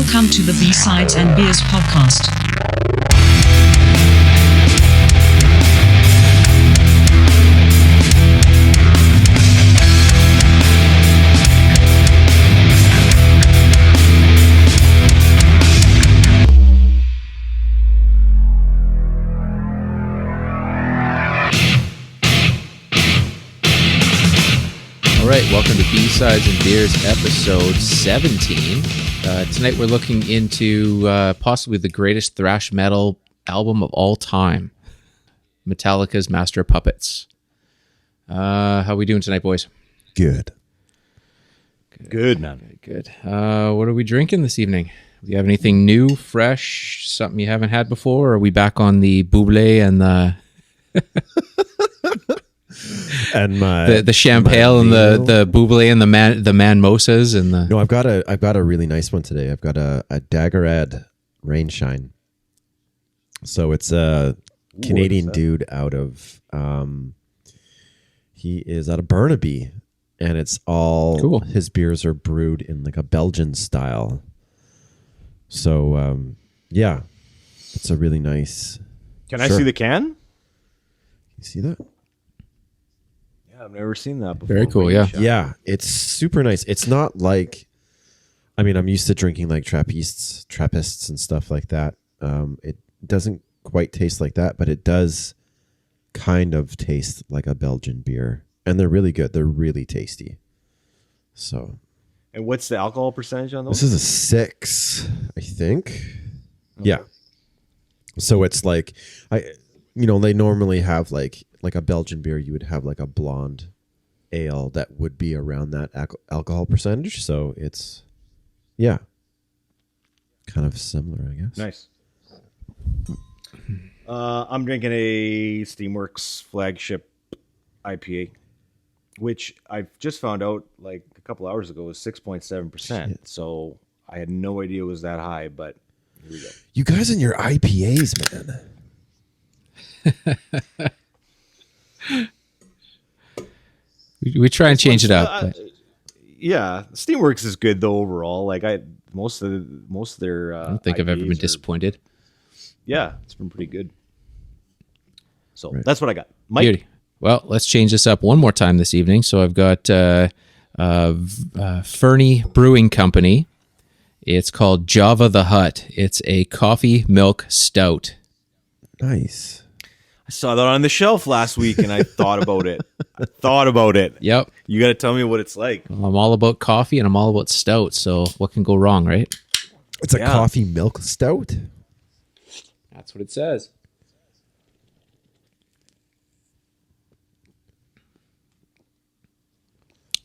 Welcome to the B-Sides and Beers podcast. All right, welcome to B-Sides and Beers, episode 17. Tonight we're looking into possibly the greatest thrash metal album of all time, Metallica's Master of Puppets. How are we doing tonight, boys? Good, man. Good. What are we drinking this evening? Do you have anything new, fresh, something you haven't had before? Or are we back on the buble and the... and the champagne and the buble and the manmosas and the... No, I've got a really nice one today. I've got a Daggerad Rainshine. So it's a Canadian dude out of he is out of Burnaby, and it's all cool. His beers are brewed in like a Belgian style. So yeah, it's a really nice. Can I see the can? You see that? I've never seen that before. Very cool, yeah. Yeah, it's super nice. It's not like, I mean, I'm used to drinking like Trappists and stuff like that. It doesn't quite taste like that, but it does kind of taste like a Belgian beer. And they're really good. They're really tasty. So. And what's the alcohol percentage on those? This is a 6, I think. Okay. Yeah. So it's like, they normally have like a Belgian beer, you would have like a blonde ale that would be around that alcohol percentage. So it's, yeah, kind of similar, I guess. Nice. I'm drinking a Steamworks Flagship Ipa, which I've just found out like a couple hours ago was 6.7%. So I had no idea it was that high, but here we go. You guys and your IPAs, man. We try and change it up. Yeah, Steamworks is good though overall. Like most of their I don't think I've ever been disappointed. Yeah, it's been pretty good. So right. That's what I got. Mike. Beauty. Well, let's change this up one more time this evening. So I've got Fernie Brewing Company. It's called Java the Hutt. It's a coffee milk stout. Nice. I saw that on the shelf last week, and I thought about it. Yep. You got to tell me what it's like. Well, I'm all about coffee, and I'm all about stout, so what can go wrong, right? It's a coffee milk stout? That's what it says.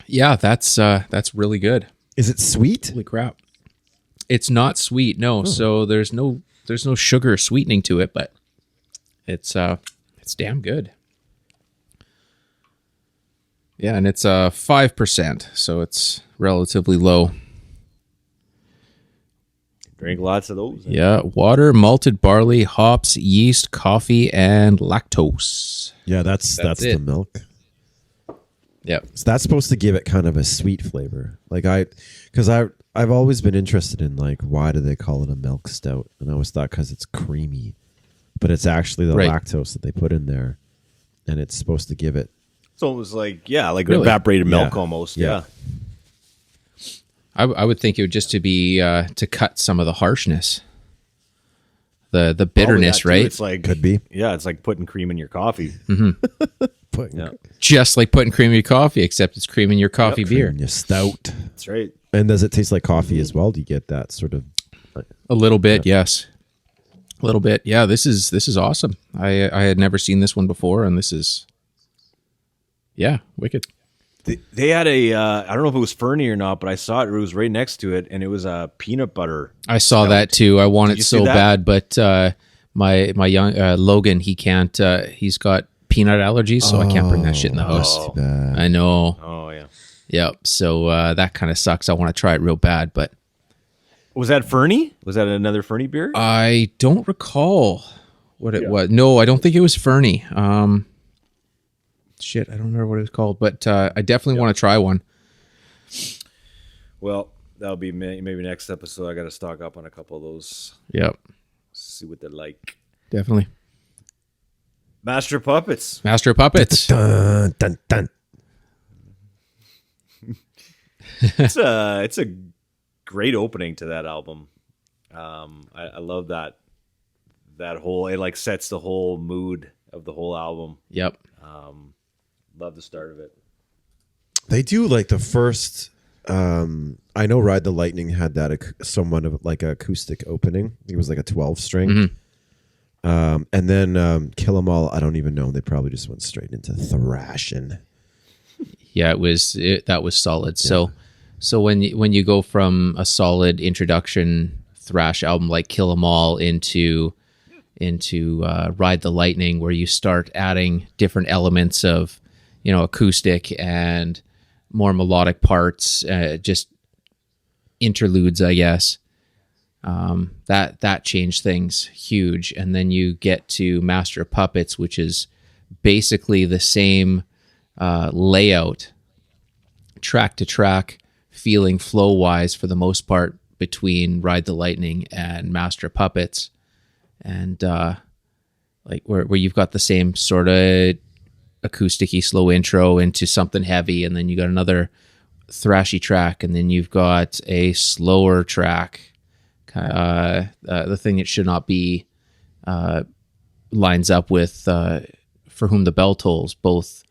Yeah, that's really good. Is it sweet? Holy crap. It's not sweet, no. Oh. So there's no sugar sweetening to it, but it's damn good. Yeah, and it's 5%, so it's relatively low. Drink lots of those. Yeah, water, malted barley, hops, yeast, coffee, and lactose. Yeah, that's the milk. Yep. So that's supposed to give it kind of a sweet flavor. Like I've always been interested in like, why do they call it a milk stout? And I always thought because it's creamy. But it's actually the lactose that they put in there, and it's supposed to give it. So it was like, really? Evaporated milk almost. Yeah. I would think it would just to be to cut some of the harshness, the bitterness, right? It's like could be. Yeah, it's like putting cream in your coffee. Mm-hmm. Just like putting cream in your coffee, except it's cream in your coffee beer. Cream in your stout. That's right. And does it taste like coffee as well? Do you get that sort of? A little bit, yes. A little bit, yeah. This is awesome. I had never seen this one before, and this is, wicked. They had a I don't know if it was Fernie or not, but I saw it. It was right next to it, and it was a peanut butter. I saw that too. I want it so bad, but my young Logan, he can't. He's got peanut allergies, so I can't bring that shit in the house. That's too bad. I know. Oh yeah. Yep. So that kind of sucks. I want to try it real bad, but. Was that Fernie? Was that another Fernie beer? I don't recall what it was. No, I don't think it was Fernie. Shit, I don't remember what it was called, but I definitely want to try one. Well, that'll be maybe next episode. I got to stock up on a couple of those. Yep. See what they're like. Definitely. Master of Puppets. Master of Puppets. Dun, dun, dun. It's a great opening to that album. I love that whole, it like sets the whole mood of the whole album. Yep. Love the start of it. They do like the first. I know Ride the Lightning had that somewhat of like an acoustic opening. It was like a 12-string. Mm-hmm. And then Kill 'Em All, I don't even know. They probably just went straight into thrashing. Yeah, that was solid. Yeah. So when you go from a solid introduction thrash album like Kill 'Em All into Ride the Lightning, where you start adding different elements of, acoustic and more melodic parts, just interludes, I guess. That changed things huge. And then you get to Master of Puppets, which is basically the same layout, track to track, feeling flow wise for the most part, between Ride the Lightning and Master of Puppets. And like where you've got the same sort of acoustic-y slow intro into something heavy, and then you got another thrashy track, and then you've got a slower track, the thing that should not be, lines up with For Whom the Bell Tolls, both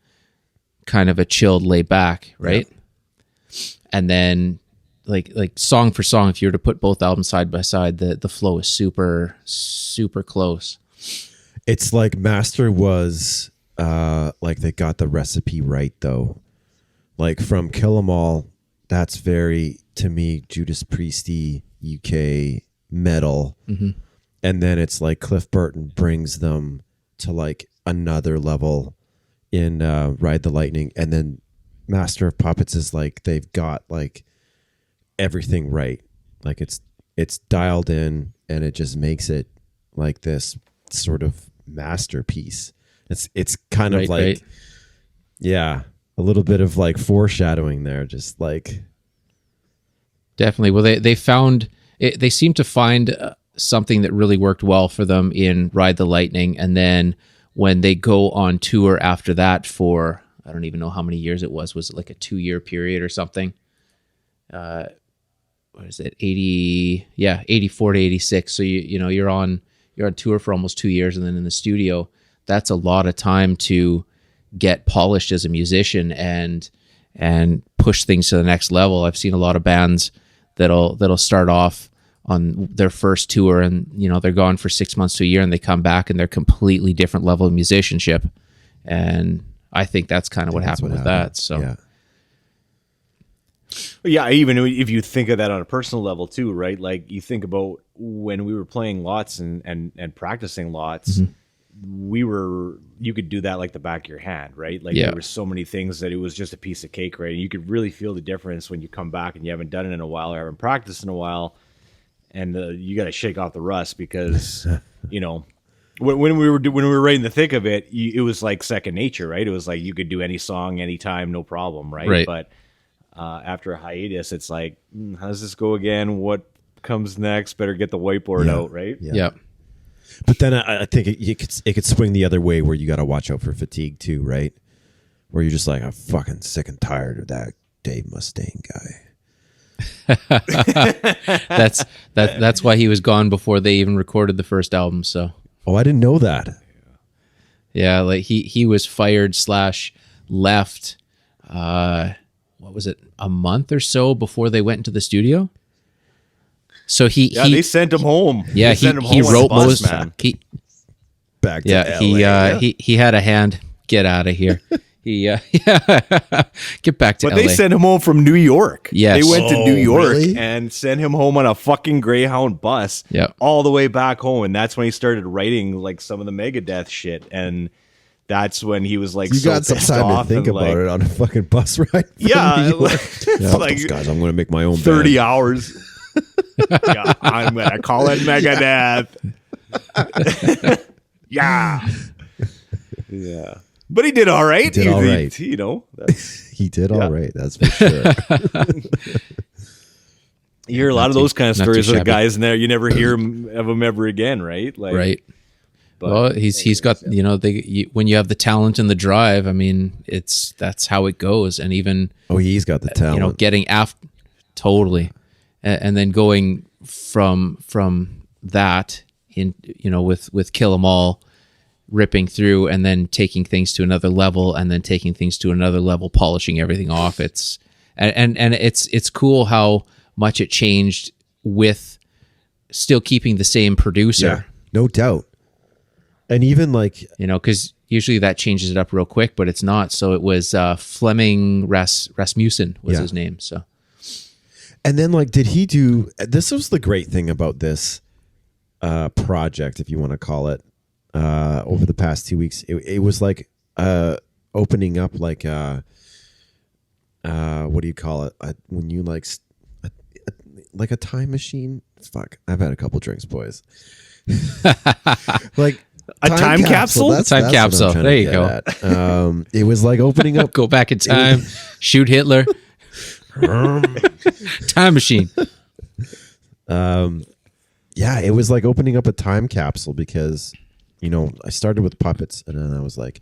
kind of a chilled, laid back, right? Yeah. And then like song for song, if you were to put both albums side by side, the flow is super, super close. It's like Master was like they got the recipe right though. Like from Kill 'Em All, that's very, to me, Judas Priesty UK metal. Mm-hmm. And then it's like Cliff Burton brings them to like another level in Ride the Lightning, and then Master of Puppets is like they've got like everything right. Like it's dialed in, and it just makes it like this sort of masterpiece. It's kind of like right. Yeah, a little bit of like foreshadowing there, just like definitely. Well, they found it, they seem to find something that really worked well for them in Ride the Lightning, and then when they go on tour after that for, I don't even know how many years it was it like a 2-year period or something? What is it? 84 to 86. So you're on tour for almost 2 years, and then in the studio, that's a lot of time to get polished as a musician and push things to the next level. I've seen a lot of bands that'll start off on their first tour, and they're gone for 6 months to a year, and they come back and they're completely different level of musicianship. And I think that's kind of what happened with that. So yeah, even if you think of that on a personal level too, right? Like you think about when we were playing lots and practicing lots, mm-hmm. You could do that like the back of your hand, right? Like there were so many things that it was just a piece of cake, right? And you could really feel the difference when you come back and you haven't done it in a while or haven't practiced in a while, and you got to shake off the rust because when we were right in the thick of it, it was like second nature, right? It was like you could do any song anytime, no problem, right? But after a hiatus, it's like, how does this go again? What comes next? Better get the whiteboard out, right? Yeah. But then I think it could swing the other way, where you got to watch out for fatigue too, right? Where you're just like, I'm fucking sick and tired of that Dave Mustaine guy. That's why he was gone before they even recorded the first album. So I didn't know that. Yeah, like he was fired / left. What was it? A month or so before they went into the studio. So they sent him home. Yeah, he wrote most. Back to LA. He had a hand. Get out of here. Get back to LA. But they sent him home from New York. Yes. They went to New York and sent him home on a fucking Greyhound bus all the way back home. And that's when he started writing like some of the Megadeth shit. And that's when he was like, you got some time to think about it on a fucking bus ride. Yeah. Like, guys, I'm going to make my own 30 band. Hours. Yeah, I'm going to call it Megadeth. Yeah. But he did all right. He did all right. He did all right. That's for sure. You hear a lot of those kind of Not too stories of the shabby. guys, and you never hear of them ever again, right? Like, Right. But Well, he's got, you know, when you have the talent and the drive, I mean, that's how it goes. And even, Oh, he's got the talent. you know, getting after, totally. And then going from that in, you know, with Kill 'Em All, ripping through and then taking things to another level and then taking things to another level, polishing everything off. It's cool how much it changed with still keeping the same producer. Yeah, no doubt. And even like, You know, because usually that changes it up real quick, but it's not. So it was Fleming Rasmussen was Yeah. his name. So and then like, did he do? This was the great thing about this project, if you want to call it, over the past 2 weeks. It was like opening up like what do you call it? When you like a time machine. Fuck, I've had a couple drinks, boys. Like. A time capsule? Time what I'm capsule. trying There to you get at. It was like opening up. go back in time, shoot Hitler. Time machine. Yeah, it was like opening up a time capsule because, you know, I started with puppets and then I was like,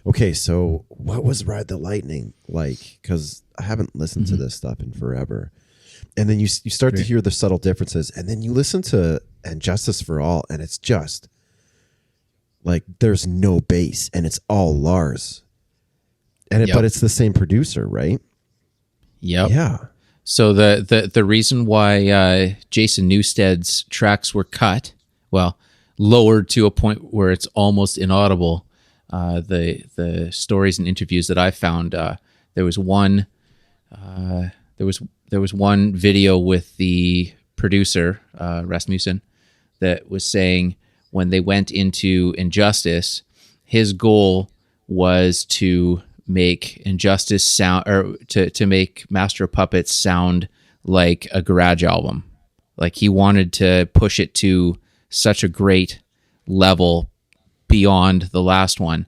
okay, so what was Ride the Lightning like? Because I haven't listened to this stuff in forever. And then you start to hear the subtle differences, and then you listen to And Justice for All, and it's just like there's no bass and it's all Lars. And Yep. but it's the same producer, right? Yep. Yeah. So the reason why Jason Newsted's tracks were cut, well, lowered to a point where it's almost inaudible. The stories and interviews that I found, there was one video with the producer Rasmussen that was saying when they went into Injustice, his goal was to make Injustice sound, or to make Master of Puppets sound like a garage album. Like he wanted to push it to such a great level beyond the last one.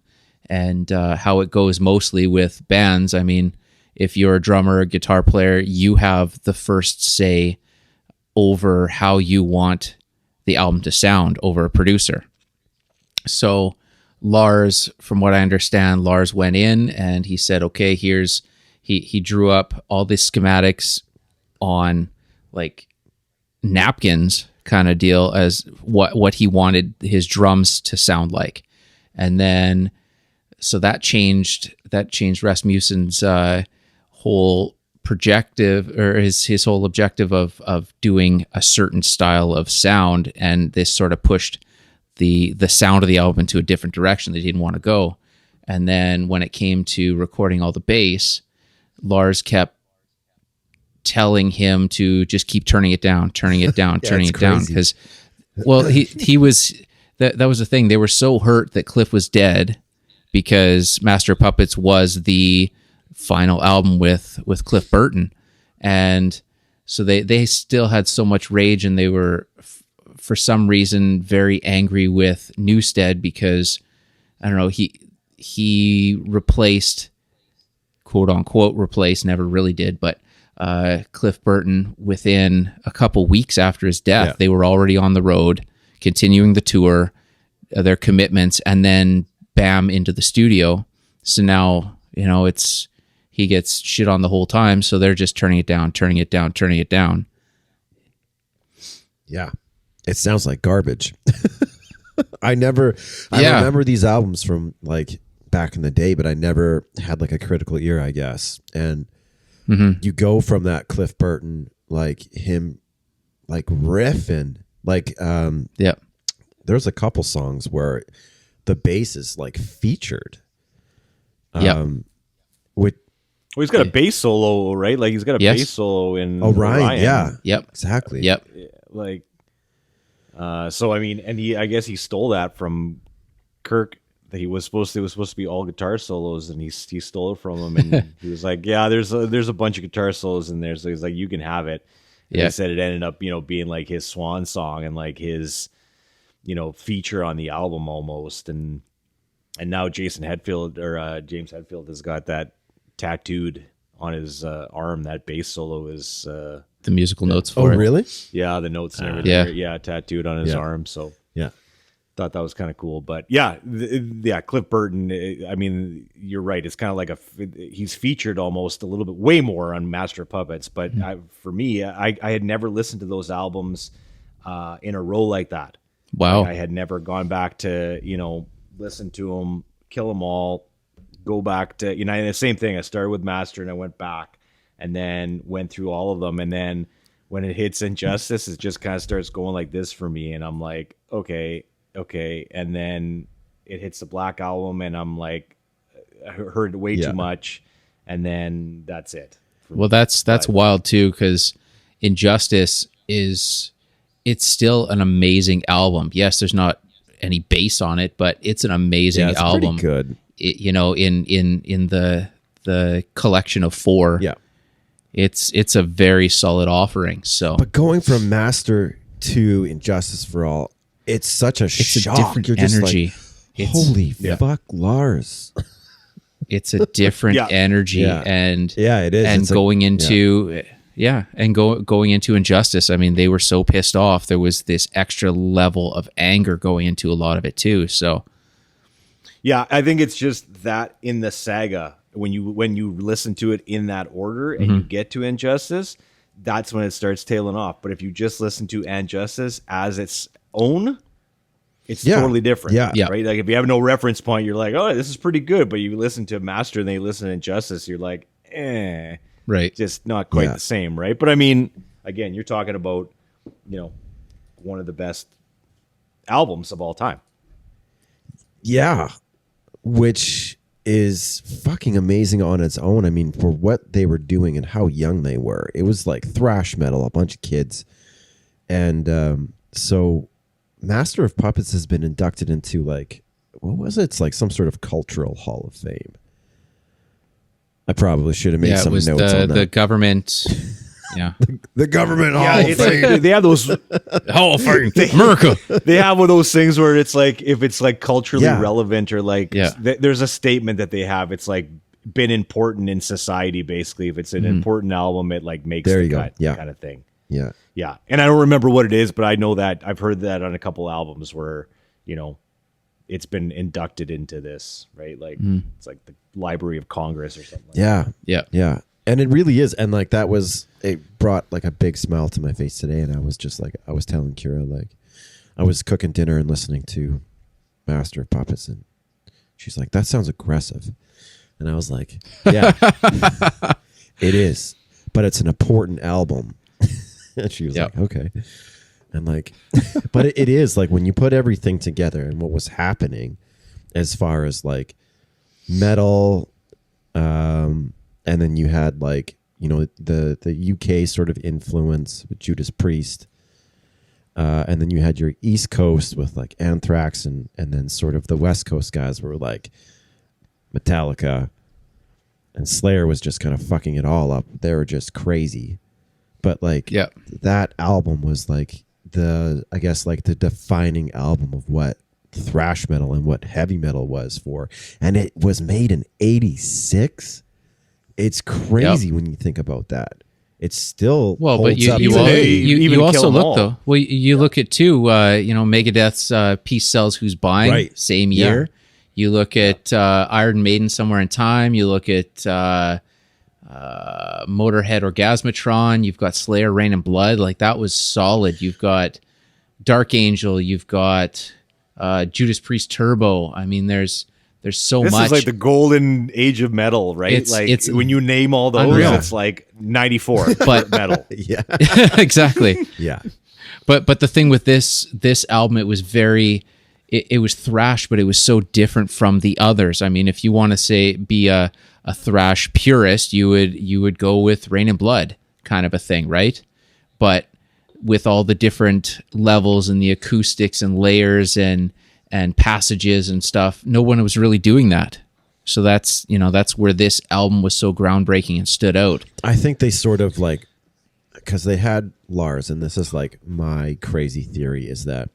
And how it goes mostly with bands, I mean, if you're a drummer or guitar player, you have the first say over how you want the album to sound over a producer. So Lars, from what I understand, Lars went in and he said, okay, he drew up all the schematics on like napkins kind of deal as what he wanted his drums to sound like. And then, so that changed Rasmussen's whole projective, or his whole objective of doing a certain style of sound, and this sort of pushed the sound of the album into a different direction that he didn't want to go. And then when it came to recording all the bass, Lars kept telling him to just keep turning it down, turning it down, turning it down. Because, well, he was, that was the thing. They were so hurt that Cliff was dead because Master of Puppets was the final album with Cliff Burton. And so they still had so much rage, and they were, for some reason, very angry with Newsted because, I don't know, he replaced, quote unquote replaced, never really did, but Cliff Burton within a couple weeks after his death. Yeah. They were already on the road, continuing the tour, their commitments, and then bam, into the studio. So now, you know, he gets shit on the whole time, so they're just turning it down, turning it down, turning it down. Yeah. It sounds like garbage. I remember these albums from like back in the day, but I never had like a critical ear, I guess. And you go from that Cliff Burton, like him, like riffing, like there's a couple songs where the bass is like featured. With Well, he's got a bass solo, right? Like he's got a bass solo in Orion. Yeah. Yep. Exactly. Yep. Like, so I mean, and I guess he stole that from Kirk. That it was supposed to be all guitar solos, and he stole it from him, and he was like, "Yeah, there's a bunch of guitar solos in there." So he's like, "You can have it." And he said it ended up, being like his swan song and like his, feature on the album almost. And now James Hetfield has got that tattooed on his arm. That bass solo is the musical notes Oh, for it. really? Yeah, the notes and everything. Yeah. Yeah, tattooed on his arm. So Yeah. thought that was kind of cool. But yeah, Cliff Burton. I mean, you're right. It's kind of like he's featured almost a little bit way more on Master of Puppets. But for me, I had never listened to those albums in a row like that. Wow. I had never gone back to listen to them, kill them all, go back to and the same thing. I started with Master and I went back and then went through all of them, and then when it hits Injustice, it just kind of starts going like this for me, and I'm like, okay, and then it hits the Black Album, and I'm like, I heard way too much, and then that's it. Well, that's wild too, because Injustice it's still an amazing album. Yes, there's not any bass on it, but it's an amazing it's album. pretty good. In the collection of 4. Yeah. It's a very solid offering. So, But going from Master to Injustice for All, it's such a it's shock. a different You're just energy. like, holy fuck, Lars. It's a different energy, Yeah. and Yeah, it is. And It's going into going into Injustice, I mean, they were so pissed off. There was this extra level of anger going into a lot of it too. So, yeah, I think it's just that in the saga, when you listen to it in that order and you get to Injustice, that's when it starts tailing off. But if you just listen to Injustice as its own, it's totally different. Yeah. Right? Like if you have no reference point, you're like, oh, this is pretty good. But you listen to Master and then you listen to Injustice, you're like, right. just not quite the same, right? But I mean, again, you're talking about, one of the best albums of all time. Yeah. Which is fucking amazing on its own. I mean, for what they were doing and how young they were. It was like thrash metal, a bunch of kids. And so Master of Puppets has been inducted into like, what was it? It's like some sort of cultural hall of fame. I probably should have made some it was notes on that. the government. Yeah. The government hall Yeah, of it's fame. like they have those Hall of Fame. America. they have one of those things where it's like if it's like culturally relevant or like there's a statement that they have, it's like been important in society basically. If it's an important album, it like makes There the you go. cut Yeah. kind of thing. Yeah. Yeah. And I don't remember what it is, but I know that I've heard that on a couple albums where, it's been inducted into this, right? Like it's like the Library of Congress or something like that. Yeah. And it really is. And like it brought like a big smile to my face today. And I was just like, I was telling Kira, like, I was cooking dinner and listening to Master of Puppets. And she's like, that sounds aggressive. And I was like, yeah, it is. But it's an important album. And she was like, okay. And like, but it is like when you put everything together and what was happening as far as like metal, and then you had like, the UK sort of influence with Judas Priest. And then you had your East Coast with like Anthrax and then sort of the West Coast guys were like Metallica, and Slayer was just kind of fucking it all up. They were just crazy. But like that album was like the defining album of what thrash metal and what heavy metal was for. And it was made in 86. It's crazy when you think about that. It's still but you also look though. Well, you look at too. Megadeth's Peace Sells Who's Buying same year. You look at Iron Maiden Somewhere in Time. You look at Motorhead Orgasmatron. You've got Slayer Rain and Blood. Like that was solid. You've got Dark Angel. You've got Judas Priest Turbo. I mean, there's so much. This is like the golden age of metal, right? It's when you name all those, unreal. It's like 94 but metal. Yeah. Exactly. Yeah. But the thing with this album, it was it was thrash, but it was so different from the others. I mean, if you want to be a thrash purist, you would go with Rain and Blood kind of a thing, right? But with all the different levels and the acoustics and layers and passages and stuff, no one was really doing that. So that's where this album was so groundbreaking and stood out. I think they sort of like, because they had Lars, and this is like my crazy theory, is that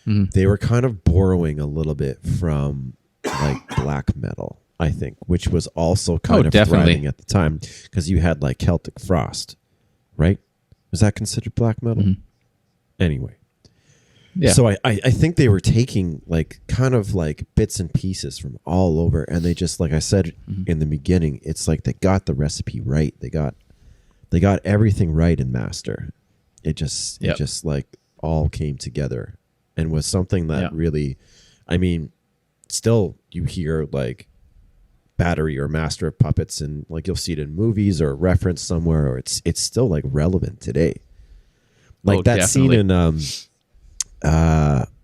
they were kind of borrowing a little bit from like black metal, I think, which was also kind of definitely thriving at the time, because you had like Celtic Frost, right? Is that considered black metal? Anyway. Yeah. So I think they were taking like kind of like bits and pieces from all over, and they just, like I said in the beginning, it's like they got the recipe right. They got everything right in master. It just like all came together and was something that really, I mean, still you hear like Battery or Master of Puppets, and like you'll see it in movies or referenced somewhere, or it's still like relevant today. Like that scene in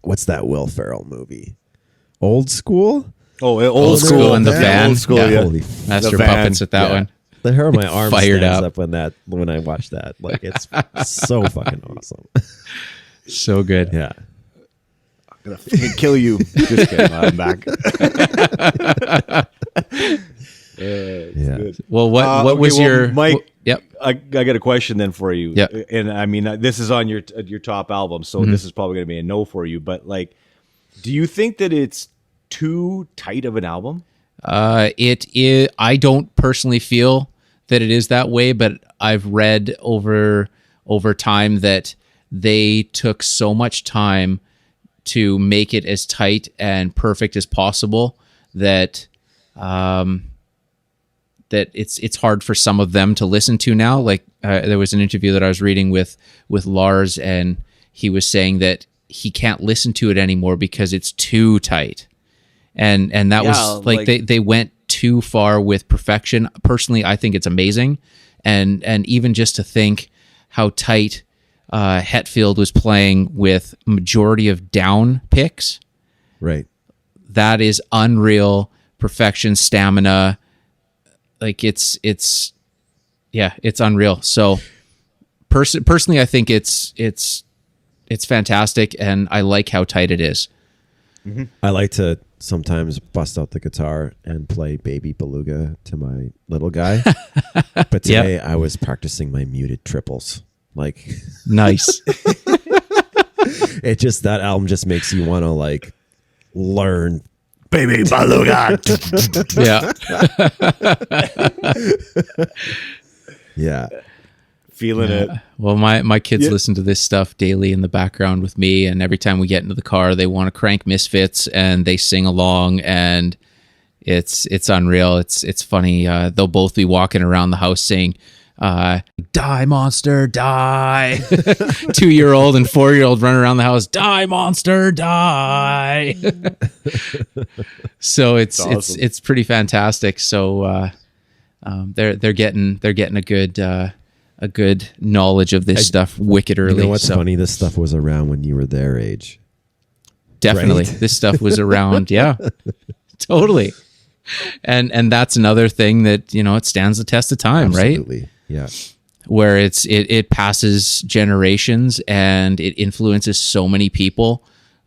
what's that Will Ferrell movie? Old School? Oh, Old School and the Van. Old School, Yeah. Holy Master The Puppets with that one. The hair on my arm Fired stands up. up when I watch that. Like it's so fucking awesome. So good. Yeah. I'm gonna fucking kill you. Just kidding. I'm back. Yeah. Good. Well, what was your Mike? Yep. I got a question then for you. Yeah. And I mean, this is on your top album, so this is probably going to be a no for you. But like, do you think that it's too tight of an album? It is. I don't personally feel that it is that way, but I've read over time that they took so much time to make it as tight and perfect as possible that that it's hard for some of them to listen to now. Like there was an interview that I was reading with Lars, and he was saying that he can't listen to it anymore because it's too tight. And that was like they went too far with perfection. Personally, I think it's amazing. And even just to think how tight Hetfield was playing with majority of down picks, Right. that is unreal perfection, stamina. Like it's unreal. So personally, I think it's fantastic, and I like how tight it is. I like to sometimes bust out the guitar and play Baby Beluga to my little guy. But today I was practicing my muted triples. Like Nice. that album just makes you want to like learn Baby Beluga. Yeah. Yeah. Feeling it. Well, my kids listen to this stuff daily in the background with me, and every time we get into the car, they want to crank Misfits and they sing along, and it's unreal. It's funny. They'll both be walking around the house saying, "Die monster, die!" 2-year-old and 4-year-old run around the house, "Die monster, die!" So it's awesome. it's pretty fantastic. So they're getting a good knowledge of this stuff wicked early. You know what's so funny? This stuff was around when you were their age. definitely right? This stuff was around. Yeah, totally. And that's another thing that, it stands the test of time, right? Absolutely. Yeah. Where it passes generations and it influences so many people.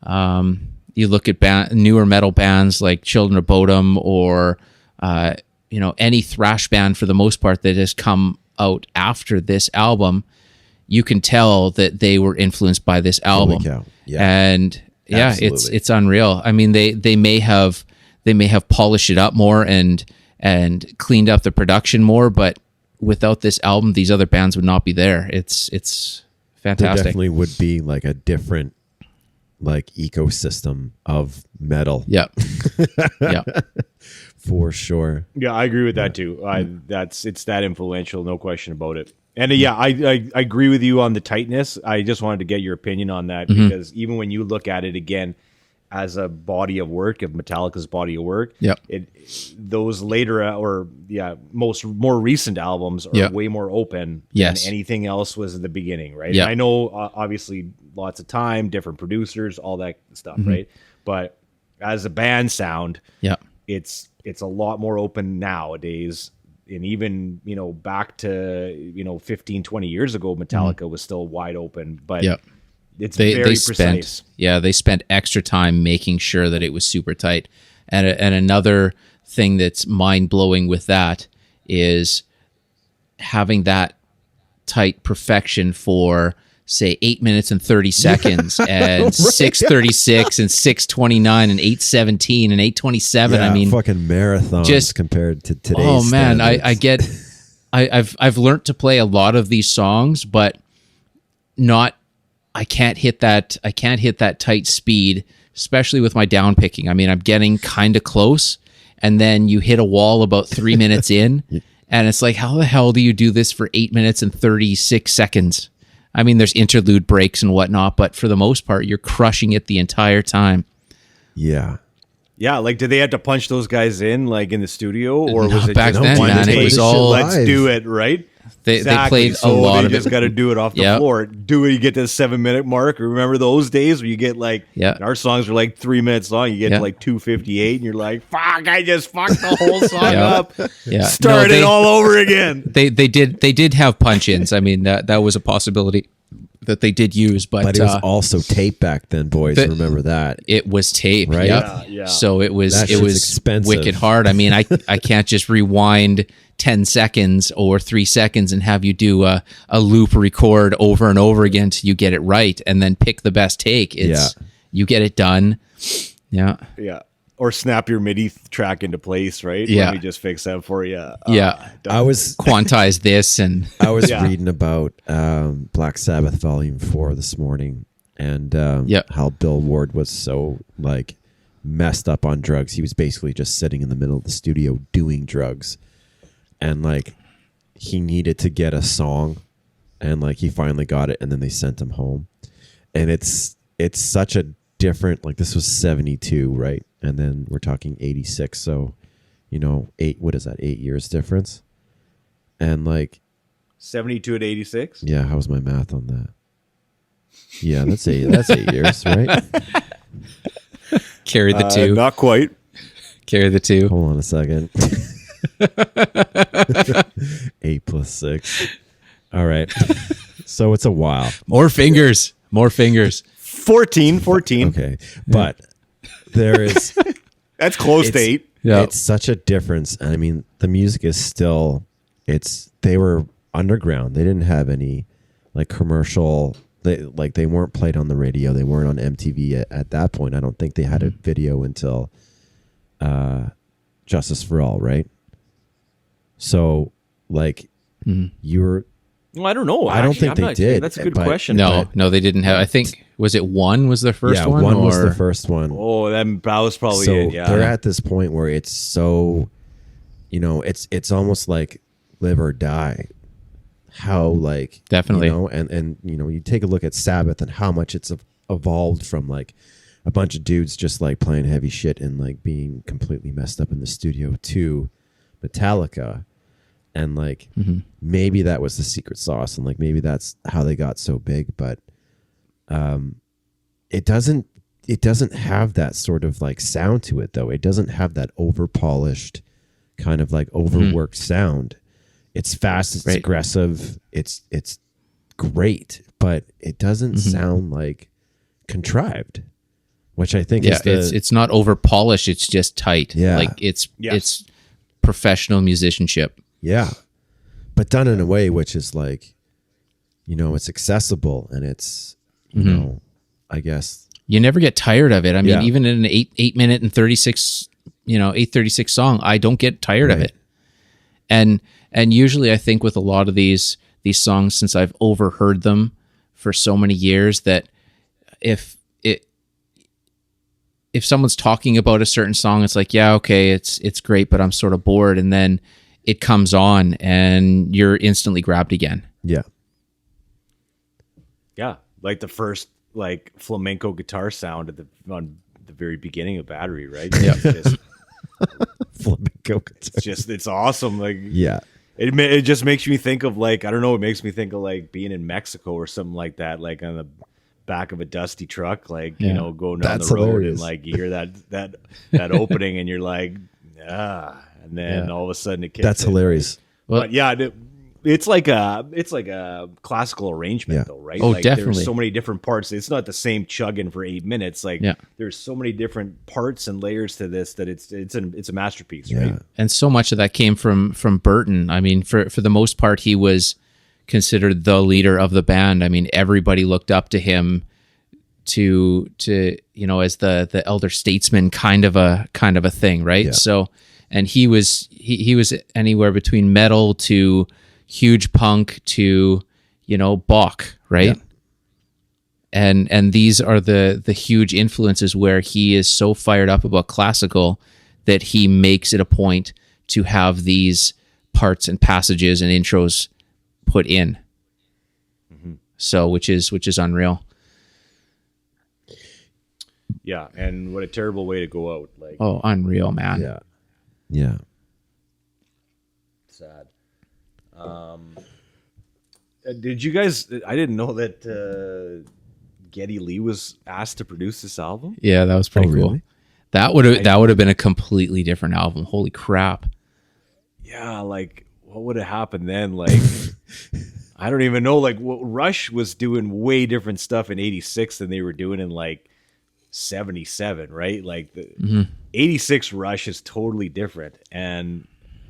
You look at newer metal bands like Children of Bodom or any thrash band for the most part that has come out after this album, you can tell that they were influenced by this album. Holy cow. Yeah. And Absolutely. it's unreal. I mean, they may have polished it up more and cleaned up the production more, but without this album, these other bands would not be there. It's There fantastic. definitely would be like a different like ecosystem of metal. Yep. Yep. For sure. Yeah, I agree with that too. It's that influential, no question about it. And I agree with you on the tightness. I just wanted to get your opinion on that because even when you look at it again as a body of work, of Metallica's body of work, Yep. Those later more recent albums are way more open Yes. than anything else was at the beginning, right? Yeah. And I know obviously lots of time, different producers, all that stuff, right? But as a band sound, Yep. it's a lot more open nowadays. And even, back to, 15, 20 years ago, Metallica was still wide open, but Yep. it's They very spent precise. they spent extra time making sure that it was super tight. And another thing that's mind blowing with that is having that tight perfection for say 8 minutes and 30 seconds and 6:36 and 6:29 and 8:17 and 8:27. Yeah, I mean, fucking marathons just- compared to today's oh man, standards. I've learned to play a lot of these songs, but I can't hit that tight speed, especially with my down picking. I mean, I'm getting kind of close, and then you hit a wall about 3 minutes in, and it's like, how the hell do you do this for 8 minutes and 36 seconds? I mean, there's interlude breaks and whatnot, but for the most part, you're crushing it the entire time. Yeah. Yeah, like, did they have to punch those guys in, like, in the studio, or No, was it back just then, one man, it take? was all Let's live. do it, right? They played a lot they of just it. got to do it off the Yep. floor. Do it, you get to the 7-minute mark. Remember those days where you get like, Yeah. our songs are like 3 minutes long. You get Yeah. to like 2:58, and you're like, "Fuck! I just fucked the whole song Yeah. up. Yeah. Start No, it all over again." They did have punch-ins. I mean, that was a possibility that they did use, But it was also tape back then, boys. Remember that. it was tape, Right? Yep. Yeah. So it was That it shit's was expensive. wicked hard. I mean, I can't just rewind 10 seconds or 3 seconds and have you do a loop record over and over again till you get it right, and then pick the best take. It's you get it done. Yeah. Yeah. Or snap your MIDI track into place, right? Yeah. Let me just fix that for you. Yeah. I was Quantize this and Yeah. reading about Black Sabbath Volume 4 this morning, and how Bill Ward was so like messed up on drugs. He was basically just sitting in the middle of the studio doing drugs, and like he needed to get a song, and like he finally got it, and then they sent him home. And it's such a different, like, this was 72, right? And then we're talking 86, so 8 years difference. And like 72 to 86. yeah, how's my math on that? Yeah, that's 8 years, right? carry the two. Not quite. Carry the two. Hold on a second. 8 plus 6. All right. So it's a while. More fingers. 14. Okay. But there is That's close to It's- 8. Yeah. it's such a difference. I mean, the music is still they were underground. They didn't have any like commercial, they weren't played on the radio. They weren't on MTV at that point. I don't think they had a video until Justice for All, right? So like you're Well, I don't know. I don't Actually, think I'm they not- did, That's a good but- question. No, they didn't have. I think was it one was their first one. one was or- the first one. Oh, that was probably So it. Yeah. they're at this point where it's so, it's almost like live or die. How like Definitely. and you take a look at Sabbath and how much it's evolved from like a bunch of dudes just like playing heavy shit and like being completely messed up in the studio to Metallica, and like maybe that was the secret sauce, and like maybe that's how they got so big, but it doesn't have that sort of like sound to it though. It doesn't have that over polished kind of like overworked sound. It's fast, it's Right. aggressive, it's great, but it doesn't sound like contrived, which I think Yeah, is it's not over polished. It's just tight. Yeah. Like it's Yes. professional musicianship. yeah, but done in a way which is like, it's accessible, and it's I guess You never get tired of it. I mean, Yeah. even in an 8 minute and 36, 8:36 song, I don't get tired of Right. it. And usually I think with a lot of these songs, since I've overheard them for so many years, that if someone's talking about a certain song, it's like, yeah, okay, it's great, but I'm sort of bored. And then it comes on and you're instantly grabbed again. yeah. Yeah, like the first like flamenco guitar sound on the very beginning of Battery, right? Yeah, Flamenco guitar. it's awesome. Like Yeah. it just makes me think of like, I don't know, it makes me think of like being in Mexico or something like that, like on the back of a dusty truck, like going down That's the road hilarious. and like you hear that opening and you're like, and then all of a sudden it kicks That's in. hilarious. But yeah, it's like a classical arrangement, Yeah. though, right? Oh, like, definitely. There's so many different parts. It's not the same chugging for 8 minutes. Like Yeah. there's so many different parts and layers to this that it's a masterpiece, Yeah. right? And so much of that came from Burton. I mean, for the most part, he was considered the leader of the band. I mean, everybody looked up to him to as the elder statesman kind of a thing, right? Yeah. So, and he was anywhere between metal to huge punk to Bach, right? and these are the huge influences where he is so fired up about classical that he makes it a point to have these parts and passages and intros put in. So which is unreal. Yeah, and what a terrible way to go out. Like, Oh, unreal, man. Yeah. Yeah. sad. Did you guys? I didn't know that Geddy Lee was asked to produce this album. Yeah, that was pretty Oh, cool. really? That would have been a completely different album. Holy crap. Yeah, like what would have happened then? Like, I don't even know. Like, Rush was doing way different stuff in '86 than they were doing in like '77, right? Like the '86 Rush is totally different, and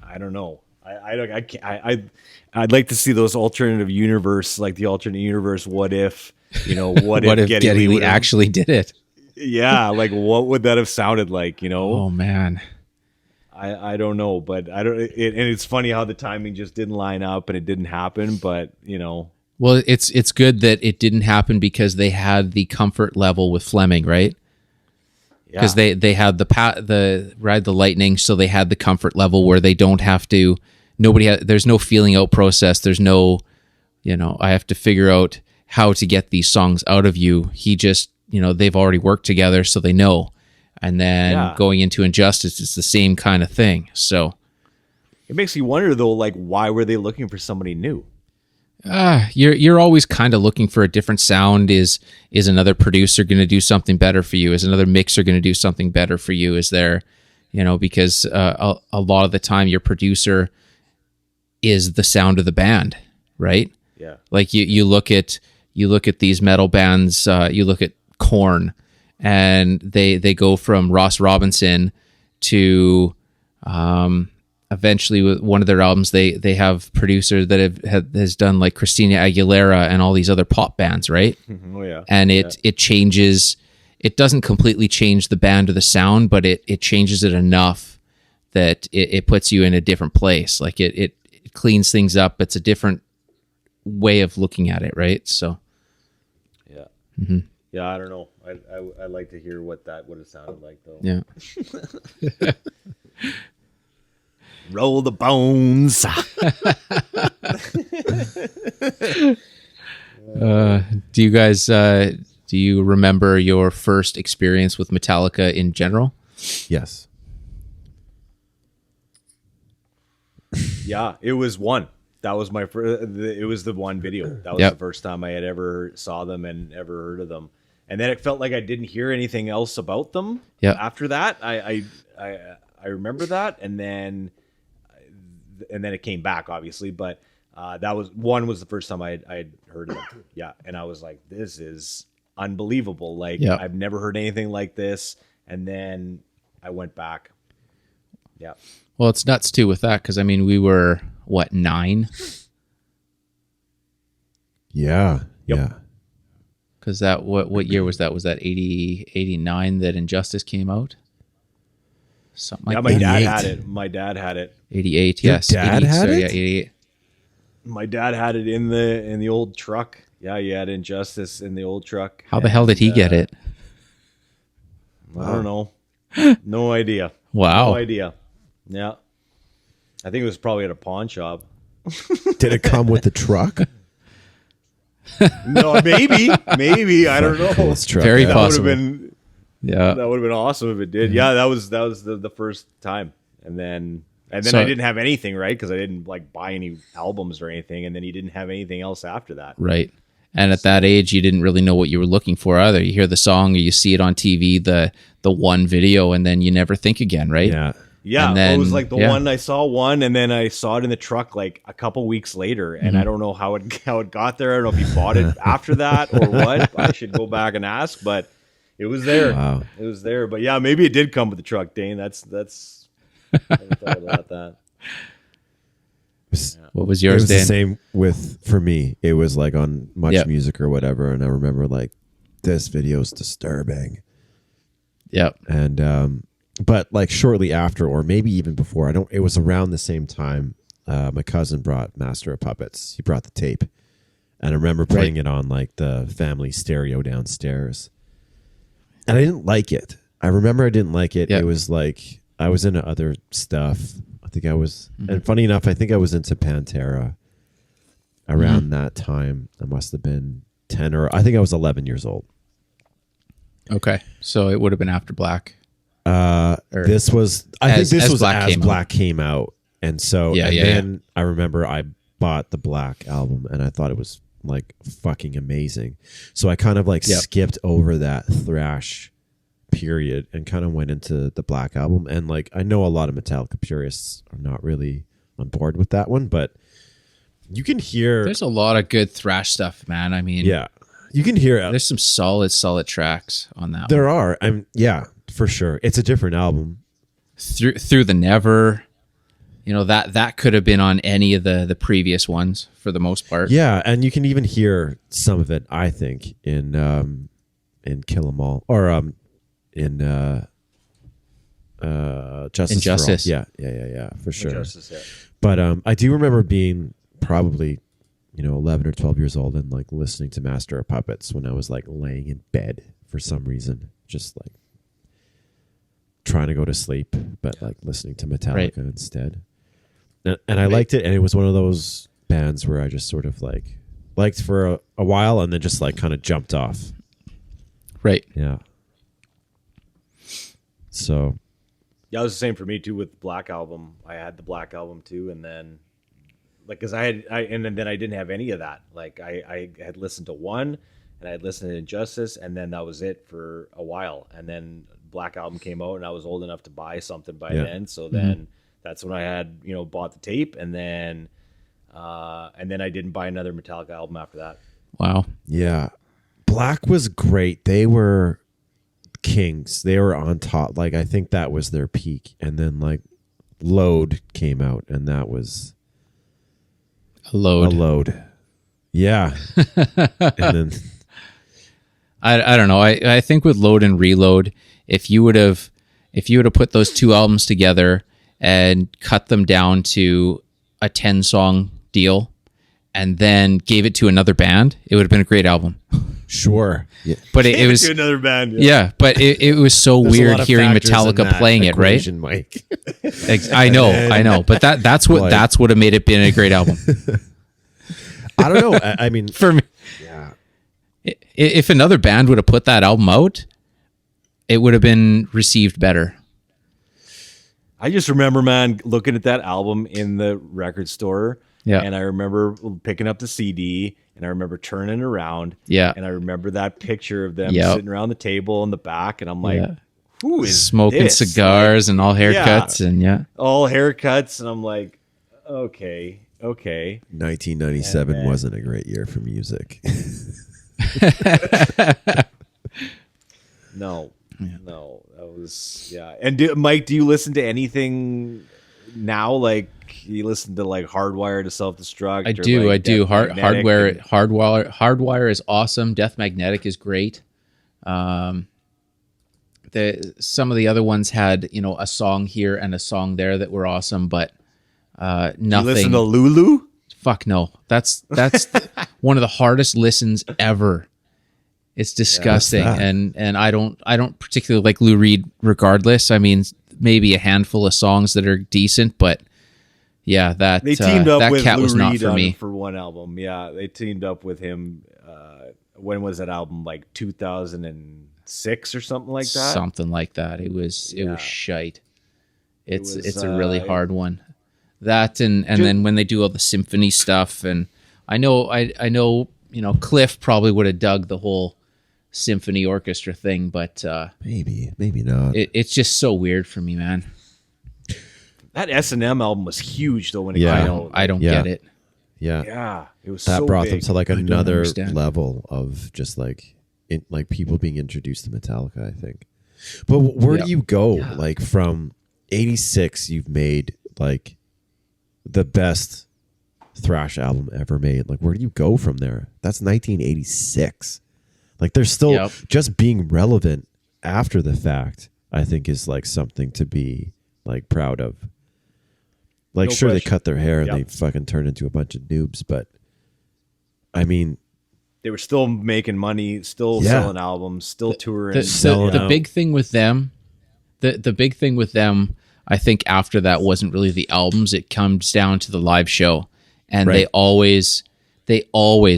I don't know. I'd like to see those alternative universe, like the alternate universe. What if, what if Geddy Lee would've- actually did it? Yeah, like what would that have sounded like? Oh man. I don't know, but I don't. And it's funny how the timing just didn't line up and it didn't happen. But Well, it's good that it didn't happen because they had the comfort level with Fleming, right? Because they had the Ride the Lightning, so they had the comfort level where they don't have to. There's no feeling out process. There's no, I have to figure out how to get these songs out of you. He just, they've already worked together, so they know. And then going into Injustice, it's the same kind of thing. So it makes you wonder though, like why were they looking for somebody new? you're always kind of looking for a different sound. Is another producer going to do something better for you? Is another mixer going to do something better for you? Is there, because a lot of the time your producer is the sound of the band, right? Yeah. Like you look at these metal bands, you look at Korn, and they go from Ross Robinson to eventually with one of their albums they have producers that has done like Christina Aguilera and all these other pop bands, right? Oh yeah. And it changes. It doesn't completely change the band or the sound, but it changes it enough that it puts you in a different place. Like it cleans things up. It's a different way of looking at it, right? So Yeah. Mm-hmm. Yeah, I don't know. I'd like to hear what that would have sounded like though. yeah. Roll the bones. Do you guys do you remember your first experience with Metallica in general? Yes. Yeah, it was one. That was my first. It was the one video. That was Yep. the first time I had ever saw them and ever heard of them. And then it felt like I didn't hear anything else about them. Yep. After that, I remember that, and then it came back, obviously. But that was the first time I had heard of them. Yeah, and I was like, this is unbelievable. Like Yep. I've never heard anything like this. And then I went back. Yeah. Well, it's nuts too with that because I mean we were 9? Yeah. Yep. Yeah. Because that what year was that? Was that 80, 89 that Injustice came out? Something like Yeah, my that. dad 88. had it. My dad had it. 88. Your Yes, dad 80, had sorry, it? Yeah, 88. My dad had it in the old truck. Yeah, he had Injustice in the old truck. How the hell did he get it? I don't know. No idea. Wow. No idea. Yeah. I think it was probably at a pawn shop. Did it come with the truck? No, maybe. I don't know. Coolest truck Very ever. That would have possible. been Yeah. that would have been awesome if it did. Yeah, that was the first time. And then So- I didn't have anything, right? Because I didn't like buy any albums or anything, and then he didn't have anything else after that. Right. And at that age, you didn't really know what you were looking for either. You hear the song or you see it on TV, the one video, and then you never think again, right? Yeah. Yeah, And then- it was like the yeah. one I saw one, and then I saw it in the truck like a couple weeks later, and I don't know how it got there. I don't know if he bought it after that or what. I should go back and ask, but it was there. Wow. It was there. But yeah, maybe it did come with the truck, Dane. That's. I never thought about that. What was It yours, was the Dan? same for me. It was like on Much Yep. Music or whatever, and I remember like this video is disturbing. Yep. And but like shortly after, or maybe even before, it was around the same time. My cousin brought Master of Puppets. He brought the tape, And I remember putting it on like the family stereo downstairs. And I didn't like it. I remember I didn't like it. Yeah. It was like I was into other stuff. I think I was, and funny enough, I think I was into Pantera around that time. I must have been 10 or I think I was 11 years old. Okay. So it would have been after Black. This was, I think this was as Black came out. And so, then I remember I bought the Black album and I thought it was like fucking amazing. So I kind of like skipped over that thrash period and kind of went into the Black album. And like, I know a lot of Metallica purists are not really on board with that one, but you can hear there's a lot of good thrash stuff, man. I mean, you can hear it. There's some solid tracks on that. There are. For sure. It's a different album. Through the Never, that could have been on any of the previous ones for the most part. Yeah, and you can even hear some of it, I think, in Kill 'Em All or in Justice. Injustice. For All. Yeah, for sure. Injustice, yeah. But I do remember being probably 11 or 12 years old and like listening to Master of Puppets when I was like laying in bed for some reason, just like trying to go to sleep, but like listening to Metallica instead. And I liked it, and it was one of those bands where I just sort of like liked for a while and then just like kind of jumped off. Right. Yeah. So. Yeah, it was the same for me too with the Black album. I had the Black album too, and then like because then I didn't have any of that. Like I had listened to one, and I had listened to Injustice, and then that was it for a while. And then Black album came out, and I was old enough to buy something by then. So then that's when I had bought the tape, and then I didn't buy another Metallica album after that. Wow. Yeah, Black was great. They were kings. They were on top. Like I think that was their peak, and then like Load came out, and that was a load. Yeah, and then I don't know. I think with Load and Reload, if you would have put those two albums together and cut them down to a 10-song deal and then gave it to another band, it would have been a great album. Sure. Yeah. But it was to another band. Yeah, but it was so There's weird hearing Metallica playing it, right? Mike. I know. But that's what would have made it been a great album. I don't know. I mean, for me, yeah. If another band would have put that album out, it would have been received better. I just remember, man, looking at that album in the record store. Yeah. And I remember picking up the CD, and I remember turning around. Yeah. And I remember that picture of them sitting around the table in the back, and I'm like, who is smoking this? cigars and all haircuts and all haircuts, and I'm like, okay. 1997 wasn't a great year for music. No, that was And Mike, do you listen to anything now? Like you listen to like Hardwire to Self-Destruct? I do. Hardwire is awesome. Death Magnetic is great. Some of the other ones had a song here and a song there that were awesome, but nothing. You listen to Lulu? Fuck no. That's one of the hardest listens ever. It's disgusting, and I don't particularly like Lou Reed. Regardless, I mean, maybe a handful of songs that are decent, but they teamed up with Lou was not Reed for me for one album. Yeah, they teamed up with him. When was that album? Like 2006 or something like that. Something like that. It was shite. It's a really hard one. That and then when they do all the symphony stuff, and I know Cliff probably would have dug the whole symphony orchestra thing, but maybe not. It's just so weird for me, man. That S&M album was huge though when it I came don't, out. I don't get it. Yeah, it was that so brought big. them to like another understand. level of just like people being introduced to Metallica, I think. But where do you go? Like from 86, you've made like the best thrash album ever made. Like where do you go from there? That's 1986. Like they're still just being relevant after the fact, I think is like something to be like proud of. Like No sure question. they cut their hair and they fucking turned into a bunch of noobs, but I mean, They were still making money, still Yeah. selling albums, still touring. The big thing with them, the big thing with them, I think after that wasn't really the albums. It comes down to the live show, and Right. they always.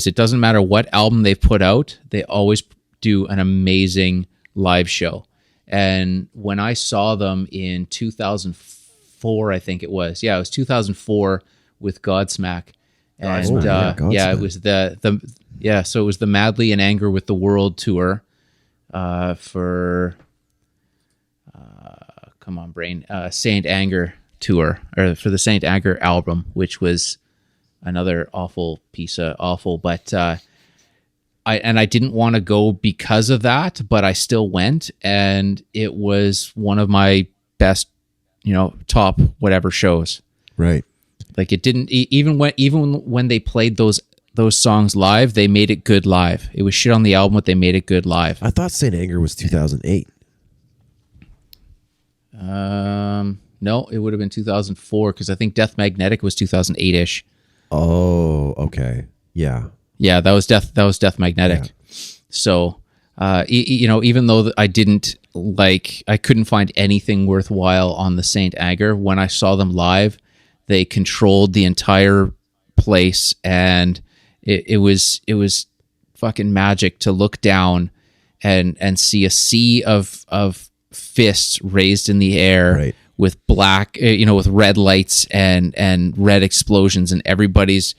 It doesn't matter what album they put out, they always do an amazing live show. And when I saw them in 2004, I think it was. Yeah, it was 2004 with Godsmack. And Godsmack. it was so it was the Madly in Anger with the World tour for come on brain, Saint Anger tour, or for the Saint Anger album, which was another awful piece of awful, but I didn't want to go because of that, but I still went, and it was one of my best, top whatever shows. right. Like it didn't even when they played those songs live, they made it good live. It was shit on the album, but they made it good live. I thought Saint Anger was 2008. No, it would have been 2004 because I think Death Magnetic was 2008-ish. Oh, okay. Yeah. Yeah, that was Death Magnetic. Yeah. So, even though I couldn't find anything worthwhile on the Saint Anger, when I saw them live, they controlled the entire place, and it was fucking magic to look down and see a sea of fists raised in the air. Right. With black, with red lights and red explosions, and everybody's,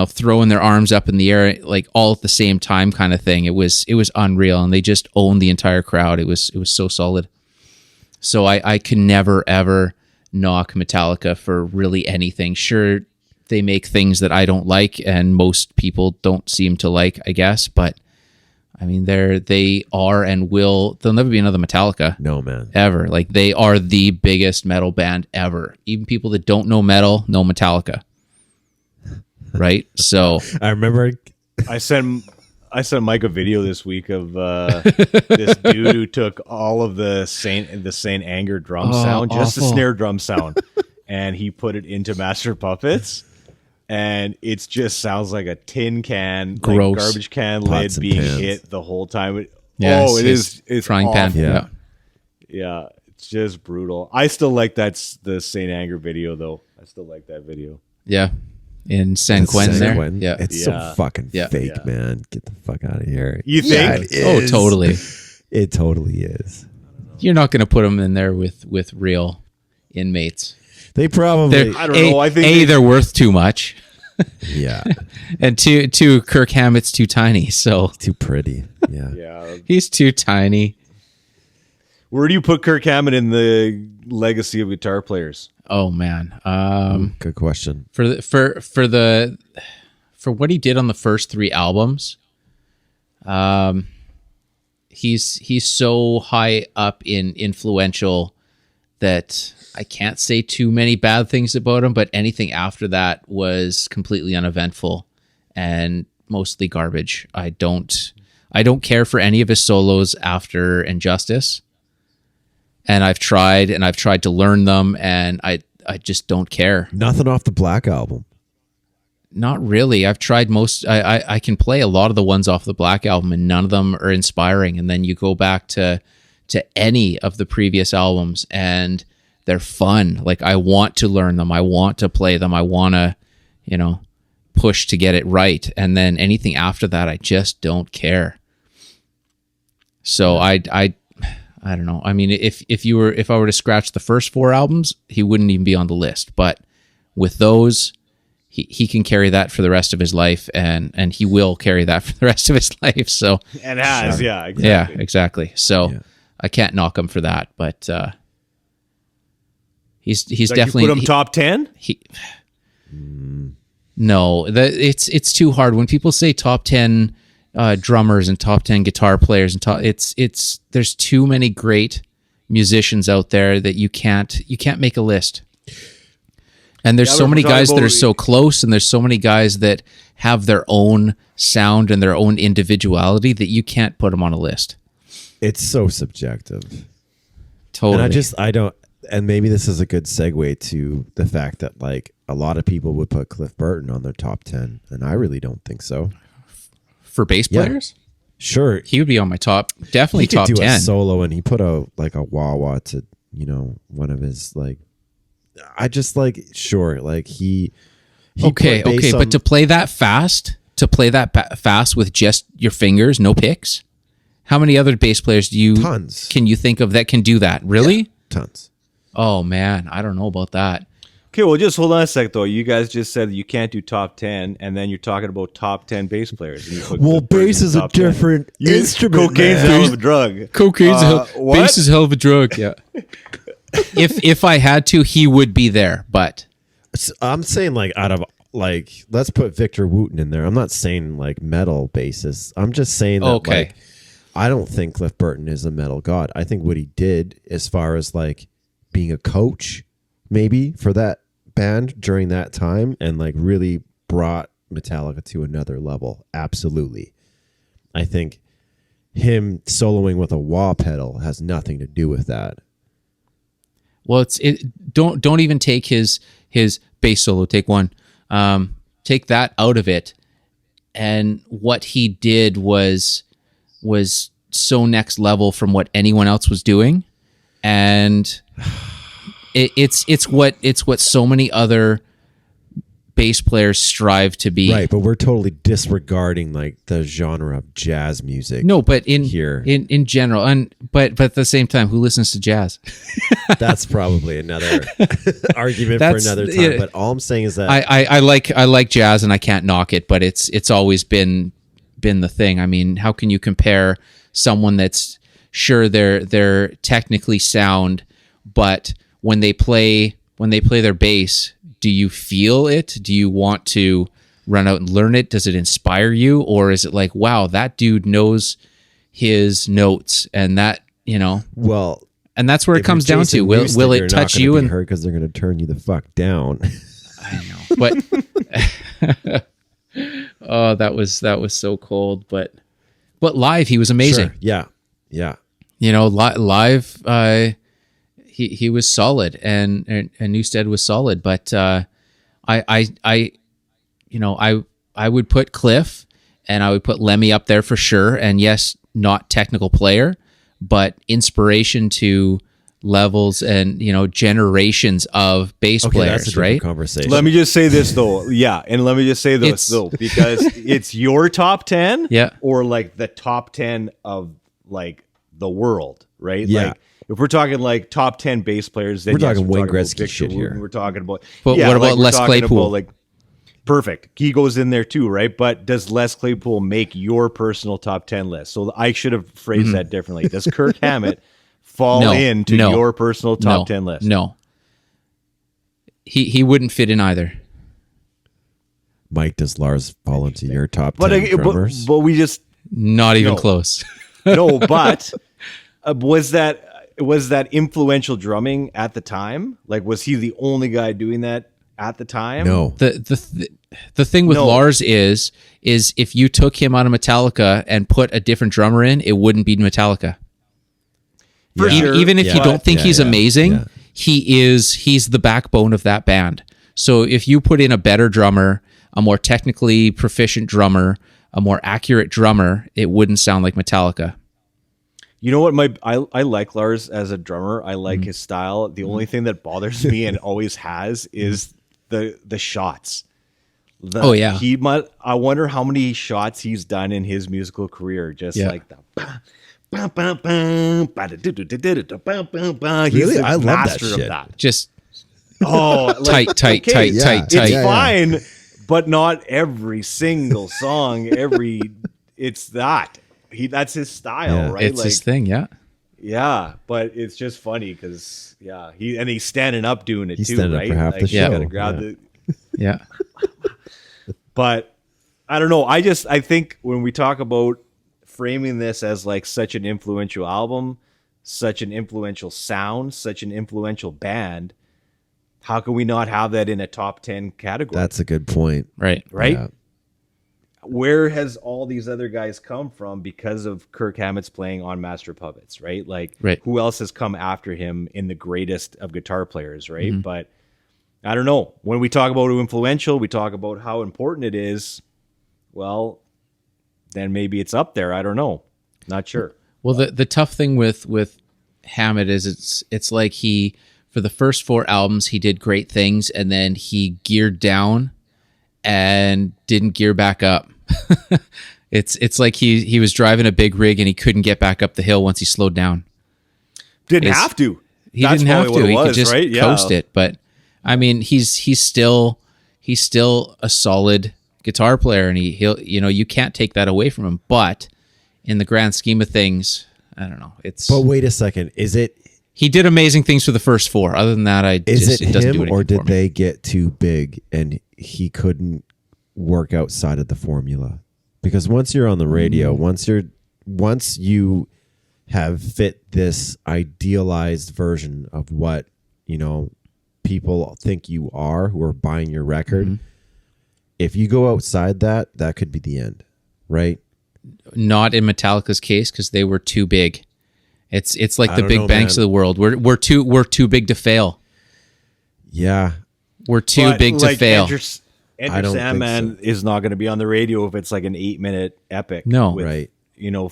throwing their arms up in the air, like all at the same time kind of thing. It was unreal, and they just owned the entire crowd. It was so solid. So I can never, ever knock Metallica for really anything. Sure, they make things that I don't like, and most people don't seem to like, I guess, but I mean, they are and will. There'll never be another Metallica. No, man. Ever. Like, they are the biggest metal band ever. Even people that don't know metal know Metallica. Right? So I remember. I sent Mike a video this week of this dude who took all of the Saint Anger drum sound, just the awful. snare drum sound, and he put it into Master Puppets. And it just sounds like a tin can, like Gross. garbage can Pots lid and being pans. hit the whole time. Yeah, It's frying pan. awful. Yeah. Yeah, it's just brutal. I still like the Saint Anger video though. I still like that video. Yeah. In San Quentin there. Quentin. Yeah. It's Yeah. so fucking Yeah. fake, Yeah. man. Get the fuck out of here. You think? it Oh, is. totally. It totally is. You're not going to put them in there with real inmates. They probably. I don't know. I think they're worth too much. Yeah. And two, Kirk Hammett's too tiny. So Too pretty. Yeah. Yeah. he's too tiny. Where do you put Kirk Hammett in the legacy of guitar players? Oh, man. Good question. For what he did on the first three albums, he's so high up in influential that I can't say too many bad things about him, but anything after that was completely uneventful and mostly garbage. I don't care for any of his solos after Injustice. And I've tried to learn them, and I just don't care. Nothing off the Black album. Not really. I've tried most. I can play a lot of the ones off the Black album, and none of them are inspiring. And then you go back to any of the previous albums, and they're fun. Like, I want to learn them. I want to play them. I want to, push to get it right. And then anything after that, I just don't care. So I don't know. I mean, if I were to scratch the first four albums, he wouldn't even be on the list. But with those, he can carry that for the rest of his life, and he will carry that for the rest of his life. So And has, yeah, exactly. yeah, exactly. So Yeah. I can't knock him for that, but he's Like, definitely you put him top 10? No, it's too hard when people say top 10 drummers and top 10 guitar players and it's there's too many great musicians out there that you can't make a list. And there's Yeah, so but many we're talking guys that about- are so close, and there's so many guys that have their own sound and their own individuality that you can't put them on a list. It's so subjective. Totally. And and maybe this is a good segue to the fact that like a lot of people would put Cliff Burton on their top 10, and I really don't think so. For bass players? Sure, He would be on my definitely he could top do 10. a solo, and he put a wah wah to one of his like. I just like sure like he Okay, but to play that fast, fast with just your fingers, no picks. How many other bass players Tons. can you think of that can do that? Really? Yeah, tons. Oh man, I don't know about that. Okay, well, just hold on a sec, though. You guys just said you can't do top 10, and then you're talking about top 10 bass players. And you put Well, Cliff Burton bass in is a top 10. different instrument. Cocaine's a man. hell of a drug. Cocaine's what? bass is a hell of a drug. Yeah. if I had to, he would be there. But I'm saying like out of like let's put Victor Wooten in there. I'm not saying like metal bassist. I'm just saying that like I don't think Cliff Burton is a metal god. I think what he did as far as like being a coach maybe for that band during that time and like really brought Metallica to another level. Absolutely. I think him soloing with a wah pedal has nothing to do with that. well, don't even take his bass solo. Take one. Take that out of it, and what he did was so next level from what anyone else was doing, and it's what so many other bass players strive to be. Right, but we're totally disregarding like the genre of jazz music. No, but in general, but at the same time, who listens to jazz? That's probably another argument for another time. Yeah. But all I'm saying is that I like jazz and I can't knock it, but it's always been the thing. I mean, how can you compare someone that's sure they're technically sound, but when they play their bass, do you feel it? Do you want to run out and learn it? Does it inspire you? Or is it like, wow, that dude knows his notes and that, well, and that's where it comes down to. Will it touch you? And because they're going to turn you the fuck down. I know, but oh, that was so cold. But live, he was amazing. Sure. Yeah. Live, he was solid, and Newstead was solid. But I would put Cliff and I would put Lemmy up there for sure. And yes, not technical player, but inspiration to levels and generations of bass That's a players, different right? conversation. Let me just say this, though. Yeah, and let me just say this, though, because it's your top 10 or like the top 10 of like the world, right? Yeah. Like, if we're talking like top 10 bass players, then We're talking Wayne about Gretzky Victor shit here. Wooten, we're talking about. But what about we're Les talking Claypool? about, like, perfect. He goes in there too, right? But does Les Claypool make your personal top 10 list? So I should have phrased that differently. Does Kirk Hammett fall into your personal top 10 list? No. He wouldn't fit in either. Mike, does Lars fall into your top 10 drummers? But we just Not even close. no. But was that influential drumming at the time? Like, was he the only guy doing that at the time? No. The thing with Lars is if you took him out of Metallica and put a different drummer in, it wouldn't be Metallica. For sure. Even if you don't think he's amazing, yeah. he's the backbone of that band. So if you put in a better drummer, a more technically proficient drummer, a more accurate drummer, it wouldn't sound like Metallica. You know what? I like Lars as a drummer. I like his style. The only thing that bothers me and always has is the shots. I wonder how many shots he's done in his musical career. Just like the. Really? I love that shit. That. Just like, tight. It's fine, but not every single song. It's that. That's his style, right? It's his thing, Yeah, but it's just funny because he's standing up doing it He's too, standing right? up for half the you show. gotta grab Yeah. But I don't know. I think when we talk about framing this as like such an influential album, such an influential sound, such an influential band, how can we not have that in a top 10 category? That's a good point. Right. Right? Yeah. where has all these other guys come from because of Kirk Hammett's playing on Master Puppets, right? Like, who else has come after him in the greatest of guitar players, right? Mm-hmm. But I don't know. When we talk about influential, we talk about how important it is. Well, then maybe it's up there. I don't know. Not sure. Well, the tough thing with Hammett is it's like he, for the first 4 albums, he did great things, and then he geared down and didn't gear back up. It's like he was driving a big rig and he couldn't get back up the hill once he slowed down. Didn't have to. He didn't have to. He could just coast it. But I mean, he's still a solid guitar player, and he'll you can't take that away from him. But in the grand scheme of things, I don't know. But wait a second, is it? He did amazing things for the first 4. Other than that, it doesn't do anything or did for me. they get too big and he couldn't work outside of the formula? Because once you're on the radio, once you have fit this idealized version of what people think you are who are buying your record, if you go outside that could be the end, right? Not in Metallica's case, because they were too big. It's like the Big Banks of the world. We're too big to fail. Yeah, we're too big to fail. Enter Sandman is not going to be on the radio if it's like an 8-minute epic. No, with, right.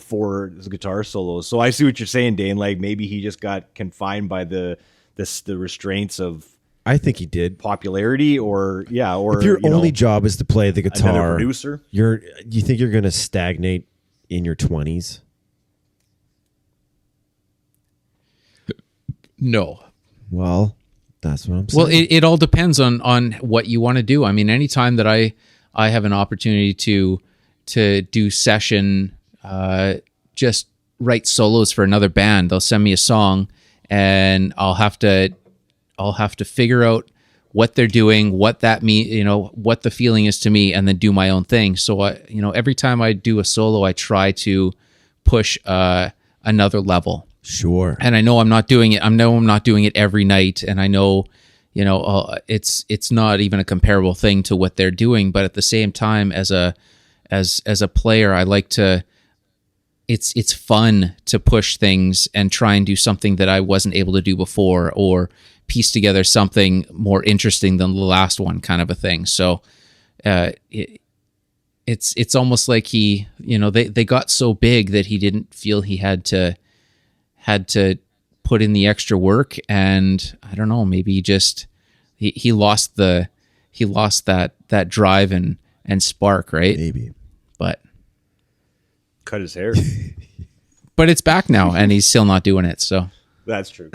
4 guitar solos. So I see what you're saying, Dane. Like maybe he just got confined by the restraints of. I think he did. Popularity, or if your only job is to play the guitar, another producer. You think you're going to stagnate in your 20s? No. Well, that's what I'm saying. Well, it all depends on what you want to do. I mean, anytime that I have an opportunity to do session, just write solos for another band, they'll send me a song, and I'll have to figure out what they're doing, what that mean, what the feeling is to me, and then do my own thing. So every time I do a solo, I try to push another level. Sure. And I know I'm not doing it. I'm not doing it every night, and I know, it's not even a comparable thing to what they're doing. But at the same time, as a player, I like to. It's fun to push things and try and do something that I wasn't able to do before, or piece together something more interesting than the last one, kind of a thing. So, it's almost like they got so big that he didn't feel he had to put in the extra work, and I don't know, maybe he lost that drive and spark, right? Maybe. But cut his hair. But it's back now, and he's still not doing it, so that's true.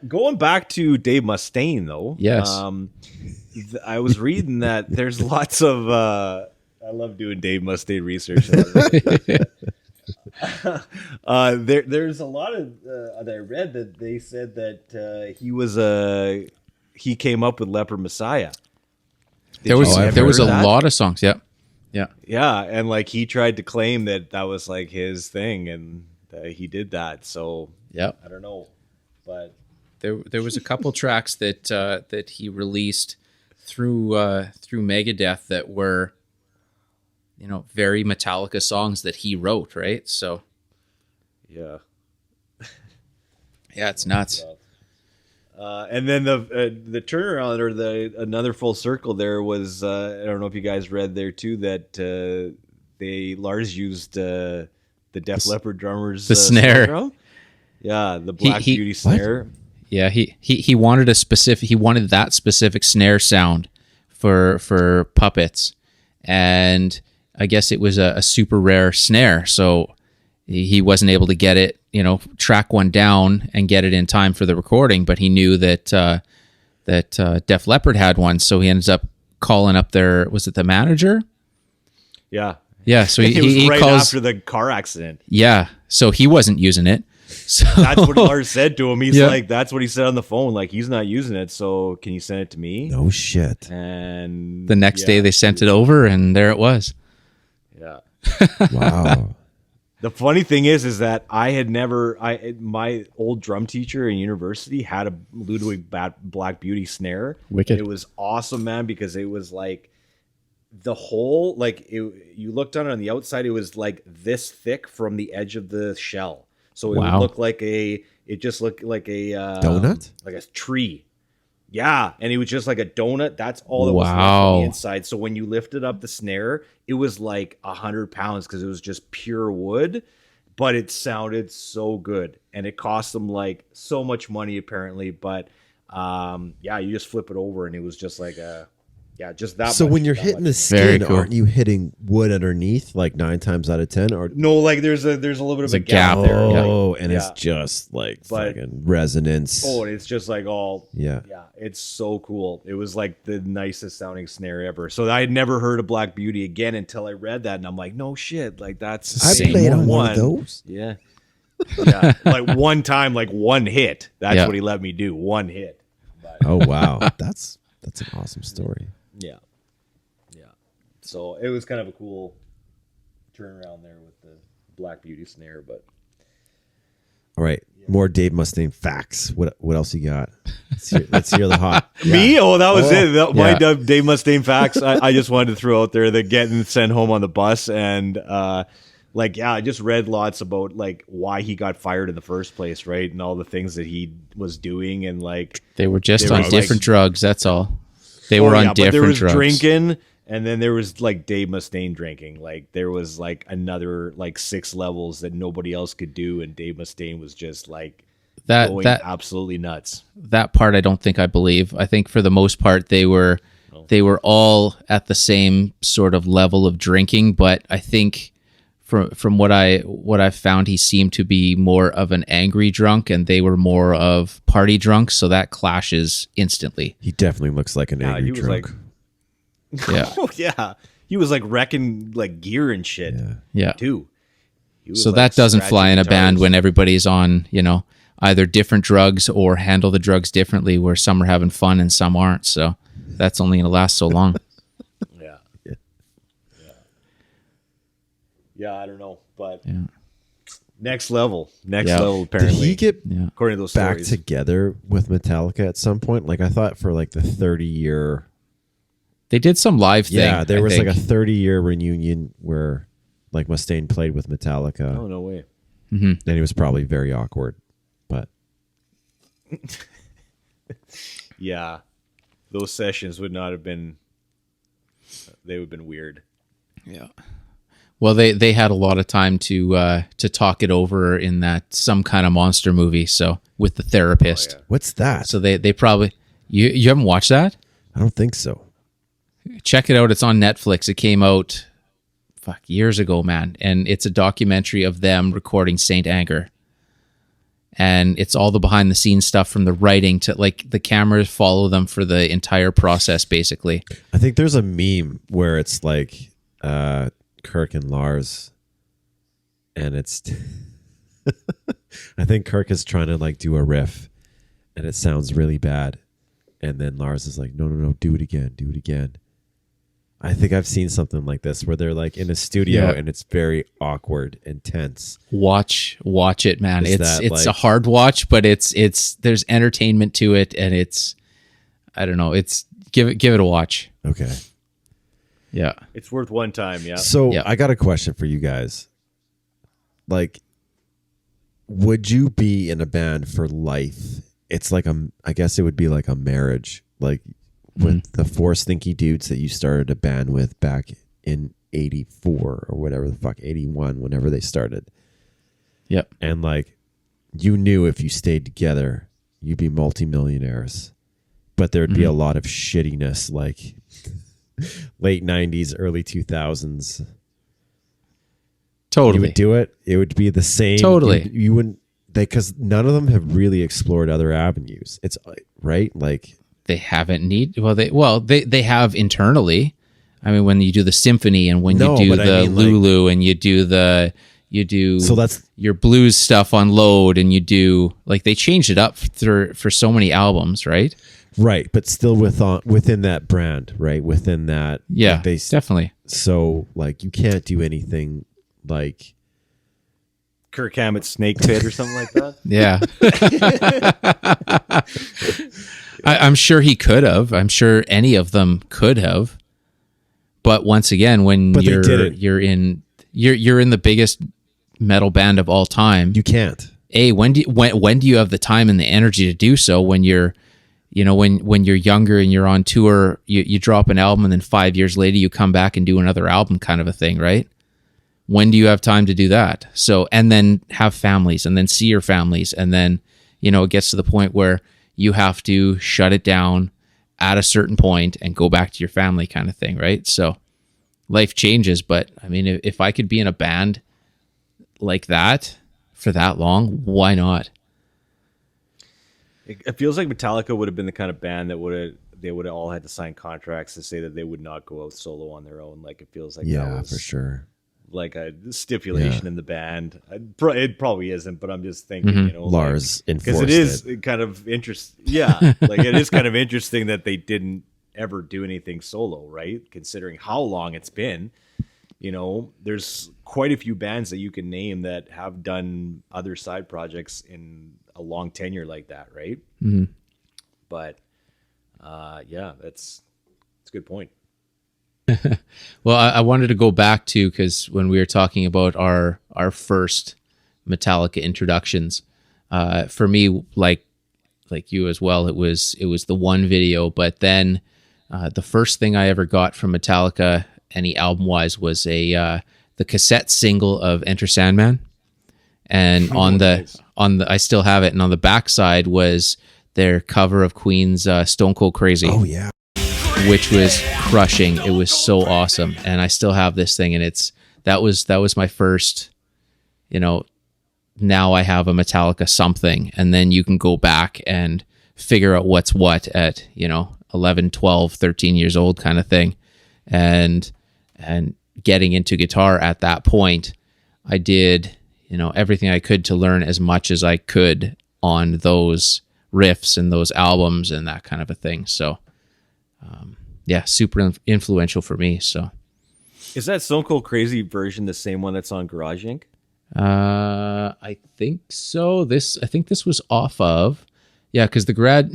Going back to Dave Mustaine, though. Yes. I was reading that there's lots of I love doing Dave Mustaine research. There's a lot of that I read that they said that he came up with Leper Messiah. There was a lot of songs. Yep. Yeah, and like he tried to claim that was like his thing, and he did that. So yeah, I don't know, but there was a couple tracks that he released through Megadeth that were very Metallica songs that he wrote, right? So yeah, it's nuts. And then the turnaround, or another full circle there was I don't know if you guys read there too that Lars used the Def Leppard drummers snare drum. Yeah, the Black Beauty snare. Yeah, he wanted that specific snare sound for Puppets, and I guess it was a super rare snare, so he wasn't able to get it, track one down and get it in time for the recording. But he knew that Def Leppard had one, so he ends up calling up was it the manager? Yeah. So he right calls after the car accident. Yeah, so he wasn't using it. So that's what Lars said to him. He's like, that's what he said on the phone. Like, he's not using it, so can you send it to me? No shit. And the next day they sent it over, and there it was. Yeah. Wow. The funny thing is that my old drum teacher in university had a Ludwig Black Beauty snare. Wicked. It was awesome, man, because it was like the hole, like you looked on the outside, it was like this thick from the edge of the shell. So it would look like it just looked like a donut, like a tree. Yeah, and it was just like a donut. That's all that was left on the inside. So when you lifted up the snare, it was like 100 pounds because it was just pure wood. But it sounded so good, and it cost them like so much money apparently. But yeah, you just flip it over, and it was just like just that. So much, when you're that hitting much. the skin, aren't you hitting wood underneath like 9 times out of 10? Or no, like there's a little bit of a gap there. Oh, and it's just like fucking resonance. Oh, and it's just like all yeah. It's so cool. It was like the nicest sounding snare ever. So I had never heard of Black Beauty again until I read that, and I'm like, no shit, like that's the I same played on one of those. Yeah, like one time, like one hit. That's what he let me do. One hit. But, oh wow, that's an awesome story. Yeah. So it was kind of a cool turnaround there with the Black Beauty snare, but. All right, more Dave Mustaine facts. What else you got? Let's hear the hot. Me? Oh, that was it. My Dave Mustaine facts. I just wanted to throw out there the getting sent home on the bus, and I just read lots about like why he got fired in the first place, right, and all the things that he was doing, and like they were just on different drugs. That's all. They were on different but there was drugs. Drinking. And then there was like Dave Mustaine drinking. Like there was like another like 6 levels that nobody else could do, and Dave Mustaine was just like going absolutely nuts. That part I don't think I believe. I think for the most part they were all at the same sort of level of drinking, but I think from what I've found, he seemed to be more of an angry drunk, and they were more of party drunks. So that clashes instantly. He definitely looks like an angry drunk. Yeah. Oh yeah. He was like wrecking like gear and shit. Yeah. Too. So that doesn't fly in a band when everybody's on, either different drugs or handle the drugs differently, where some are having fun and some aren't. So that's only going to last so long. Yeah, I don't know, but next level apparently. Did he get according to those back stories together with Metallica at some point? Like I thought for like the 30-year. They did some live thing. Yeah, there was like a 30-year reunion where like Mustaine played with Metallica. Oh, no way. Mm-hmm. And it was probably very awkward, but yeah, those sessions would not have been. They would have been weird. Yeah. Well, they had a lot of time to talk it over in that Some Kind of Monster movie. So with the therapist. Oh, yeah. What's that? So they probably you haven't watched that? I don't think so. Check it out. It's on Netflix. It came out years ago, man. And it's a documentary of them recording Saint Anger. And it's all the behind the scenes stuff from the writing to like the cameras follow them for the entire process, basically. I think there's a meme where it's like Kirk and Lars, and it's I think Kirk is trying to like do a riff and it sounds really bad. And then Lars is like, no, do it again. I think I've seen something like this where they're like in a studio and it's very awkward and tense. Watch it, man. It's a hard watch, but it's there's entertainment to it, and it's I don't know. It's give it a watch. Okay. Yeah. It's worth one time, yeah. So I got a question for you guys. Like, would you be in a band for life? It's like I guess it would be like a marriage, like with the 4 stinky dudes that you started a band with back in 84 or whatever the fuck, 81, whenever they started. Yep. And like, you knew if you stayed together, you'd be multimillionaires, but there'd be a lot of shittiness, like late 90s, early 2000s. Totally. You would do it. It would be the same. Totally. You wouldn't, because none of them have really explored other avenues. It's right. Like they haven't they have internally. I mean, when you do the symphony and when you do the Lulu and you do so that's your blues stuff on Load and you do like they changed it up for so many albums, right? Right, but still within that brand, right? Within that, yeah, like definitely. So like you can't do anything like Kirk Hammett Snake Pit or something like that. Yeah. I'm sure he could have. I'm sure any of them could have. But once again, when But they did you're in the biggest metal band of all time, You can't. when do you have the time and the energy to do so? When you're, when you're younger and you're on tour, you drop an album and then 5 years later you come back and do another album, kind of a thing, right? When do you have time to do that? So, and then have families and then see your families. And then, it gets to the point where you have to shut it down at a certain point and go back to your family, kind of thing, right? So life changes. But I mean, if I could be in a band like that for that long, why not? It feels like Metallica would have been the kind of band that they would have all had to sign contracts to say that they would not go out solo on their own. Like, it feels like that Yeah, was for sure. like a stipulation in the band. It probably isn't, but I'm just thinking, Lars because enforced it is kind of interesting. Yeah, like it is kind of interesting that they didn't ever do anything solo, right? Considering how long it's been. There's quite a few bands that you can name that have done other side projects in a long tenure like that, right? Mm-hmm. But yeah, it's a good point. Well, I wanted to go back to, because when we were talking about our first Metallica introductions, for me, like you as well, it was the one video. But then the first thing I ever got from Metallica, any album wise, was the cassette single of Enter Sandman, and Nice. I still have it, and on the backside was their cover of Queen's Stone Cold Crazy. Oh, yeah. Which was crushing. It was so awesome, and I still have this thing, and that was my first, now I have a Metallica something, and then you can go back and figure out what's what at 11, 12, 13 years old, kind of thing. And getting into guitar at that point, I did everything I could to learn as much as I could on those riffs and those albums and that kind of a thing. So yeah, super influential for me. So, Is that Stone Cold Crazy version the same one that's on Garage Inc? I think so. I think this was off of, because the Garage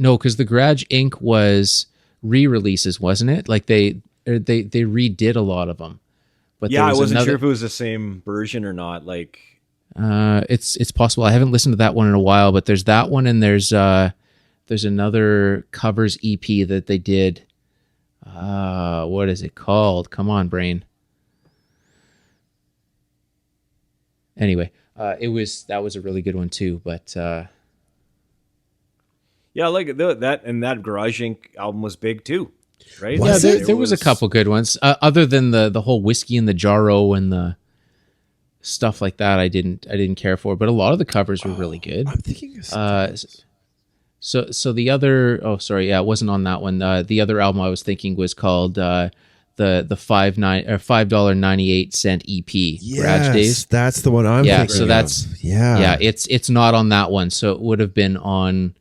Inc. was re-releases, wasn't it? Like they redid a lot of them. But Yeah, there I was wasn't another, sure if it was the same version or not. Like, it's possible. I haven't listened to that one in a while, but there's that one, and there's another covers EP that they did. What is it called? Come on, brain. Anyway, that was a really good one too. But yeah, like that, and that Garage Inc. album was big too, right? Was yeah, it? there was a couple good ones. Other than the whole Whiskey in the Jarro and the stuff like that, I didn't care for. But a lot of the covers were really good. I'm thinking of something else. So the other, it wasn't on that one. The other album I was thinking was called the $5.98 EP, Garage Days. That's the one I'm thinking so of. that's Yeah. it's not on that one. So it would have been on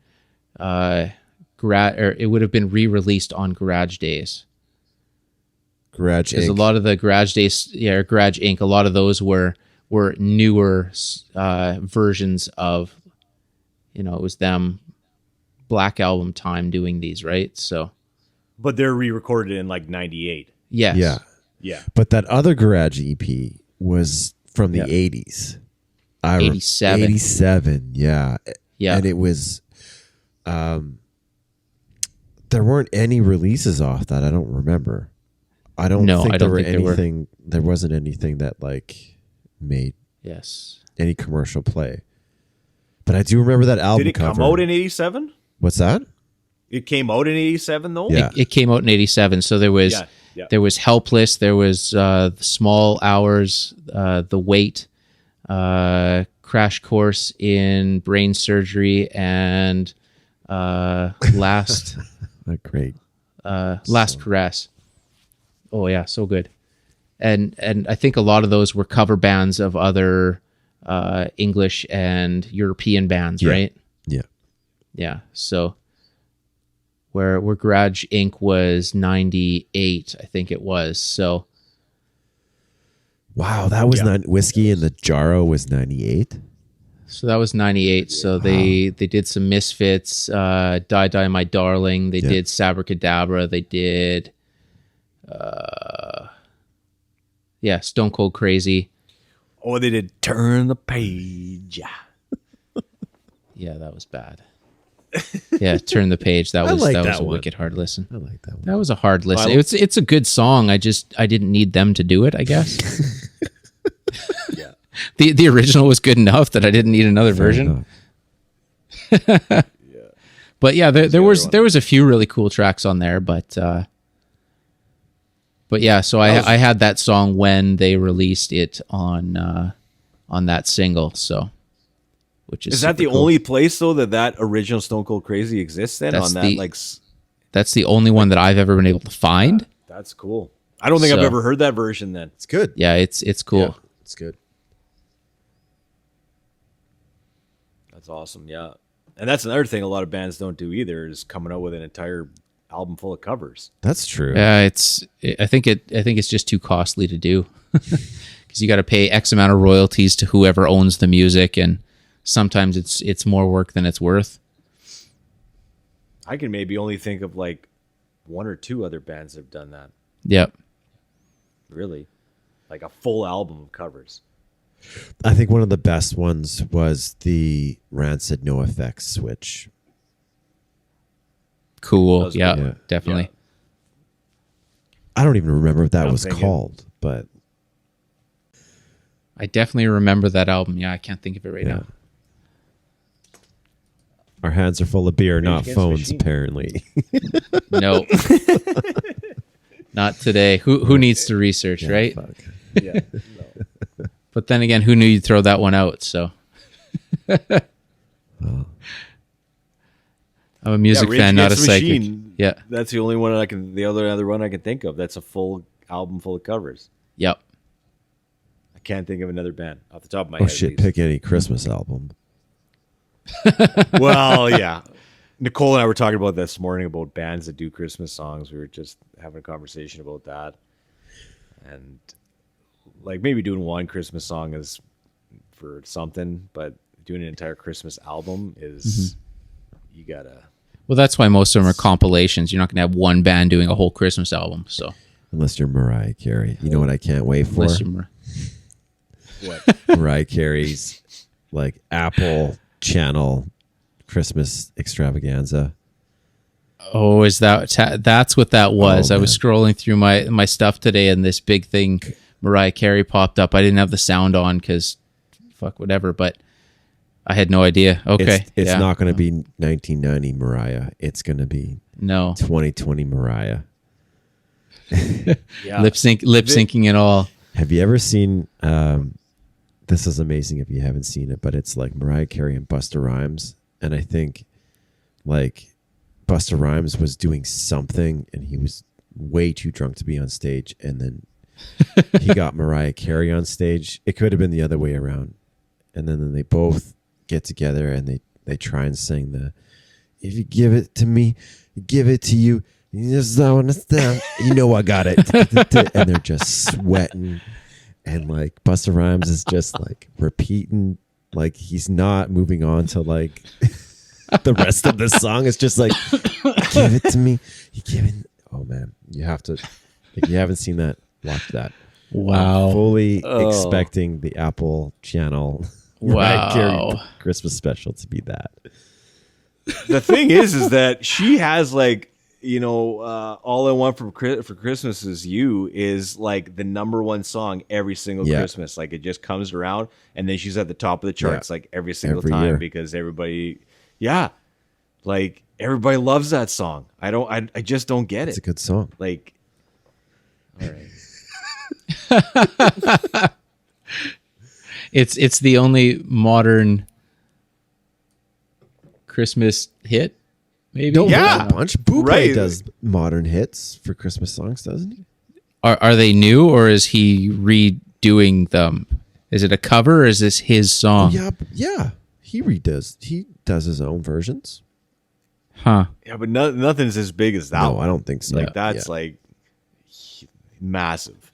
it would have been re-released on Garage Days. Garage Because Inc. a lot of the Garage Days, or Garage Inc., a lot of those were newer versions of, it was them Black Album time doing these, right? So, But they're re-recorded in like '98. yes. Yeah. Yeah, But that other Garage EP was from the 80s. 87. 87, yeah. Yeah. And it was... there weren't any releases off that. I don't remember. I don't think there were anything. There wasn't anything that like made Yes. any commercial play. But I do remember that album did it cover. come out in '87? What's that? It came out in '87 though. Yeah. It came out in 87. So there was there was Helpless, there was the Small Hours, The Wait, Crash Course in Brain Surgery, and Last Great. Last Caress. Oh yeah, so good. And I think a lot of those were cover bands of other English and European bands, right? Yeah. Yeah. So where Garage Inc. was 98, I think it was. So Wow, that was not Whiskey in the Jarro was 98. So that was 98. So they did some Misfits, Die Die My Darling. They did Sabracadabra. They did Yeah, Stone Cold Crazy. Oh, they did Turn the Page. Yeah, that was bad. Yeah, Turn the Page. That was like that that was a one. wicked hard listen. I like that one. That was a hard listen. Well, It's a good song. I didn't need them to do it, I guess. Yeah. The original was good enough that I didn't need another Fair version. enough. But yeah, there the was other one. there was a few really cool tracks on there, but yeah, so I had that song when they released it on that single, so which is Is that super the cool. only place though that original Stone Cold Crazy exists then That's on that the- like That's the only one that I've ever been able to find. that's cool. I don't think I've So- ever heard that version then. It's good. Yeah, it's cool. Yeah, it's good. That's awesome. Yeah. And that's another thing a lot of bands don't do either is coming out with an entire album full of covers. That's true. I think it's just too costly to do because you got to pay X amount of royalties to whoever owns the music, and sometimes it's more work than it's worth. I can maybe only think of like one or two other bands that have done that. Yep. Really. Like a full album of covers. I think one of the best ones was the Rancid No Effects switch. Cool. That was Yeah, cool. Yeah. definitely. Yeah. I don't even remember what that I'm was thinking- called, but I definitely remember that album. Yeah, I can't think of it right yeah. now. Our hands are full of beer, not Against the phones, Machine. apparently. No. Not today. Who needs to research, Yeah, right? fuck. Yeah. But then again, who knew you'd throw that one out? So I'm a music Rage fan, not a Against the psychic. Machine, Yeah. That's the only one the other one I can think of. That's a full album full of covers. Yep. I can't think of another band off the top of my Oh head. shit! at least. Pick any Christmas album. Well, yeah. Nicole and I were talking about this morning about bands that do Christmas songs. We were just having a conversation about that. And like maybe doing one Christmas song is for something, but doing an entire Christmas album is you gotta Well, that's why most of them are compilations. You're not going to have one band doing a whole Christmas album. So Unless you're Mariah Carey. You know what I can't wait for? unless you're what? Mariah Carey's like Apple Channel Christmas extravaganza. Oh, is that's what that was? Oh, I was scrolling through my stuff today, and this big thing, Mariah Carey, popped up. I didn't have the sound on because, fuck, whatever. But I had no idea. Okay, It's yeah. not going to be 1990 Mariah. It's going to be No 2020 Mariah. Yeah. lip syncing and all. Have you ever seen? This is amazing if you haven't seen it, but it's like Mariah Carey and Busta Rhymes, and I think like Busta Rhymes was doing something, and he was way too drunk to be on stage, and then he got Mariah Carey on stage. It could have been the other way around, and then they both get together and they try and sing the "If you give it to me, give it to you." You just don't understand. You know I got it, and they're just sweating. And like Busta Rhymes is just like repeating, like he's not moving on to like the rest of the song. It's just like, give it to me. You give it. Oh man, you have to. If you haven't seen that, watch that. Wow. I'm fully expecting the Apple Channel Mariah Carey Wow. Christmas special to be that. The thing is that she has like, you know, All I Want for Christmas Is You is like the number one song every single Yeah. Christmas. Like it just comes around and then she's at the top of the charts like every single Every time year. because everybody, like everybody loves that song. I just don't get It's it. a good song. Like, all right. It's the only modern Christmas hit. Maybe. No, Yeah. a bunch. Buble Right. does modern hits for Christmas songs, doesn't he? Are they new or is he redoing them? Is it a cover or is this his song? Yeah. He does his own versions. Huh. Yeah, but nothing's as big as that No, one. I don't think so. Like that's Yeah. like massive.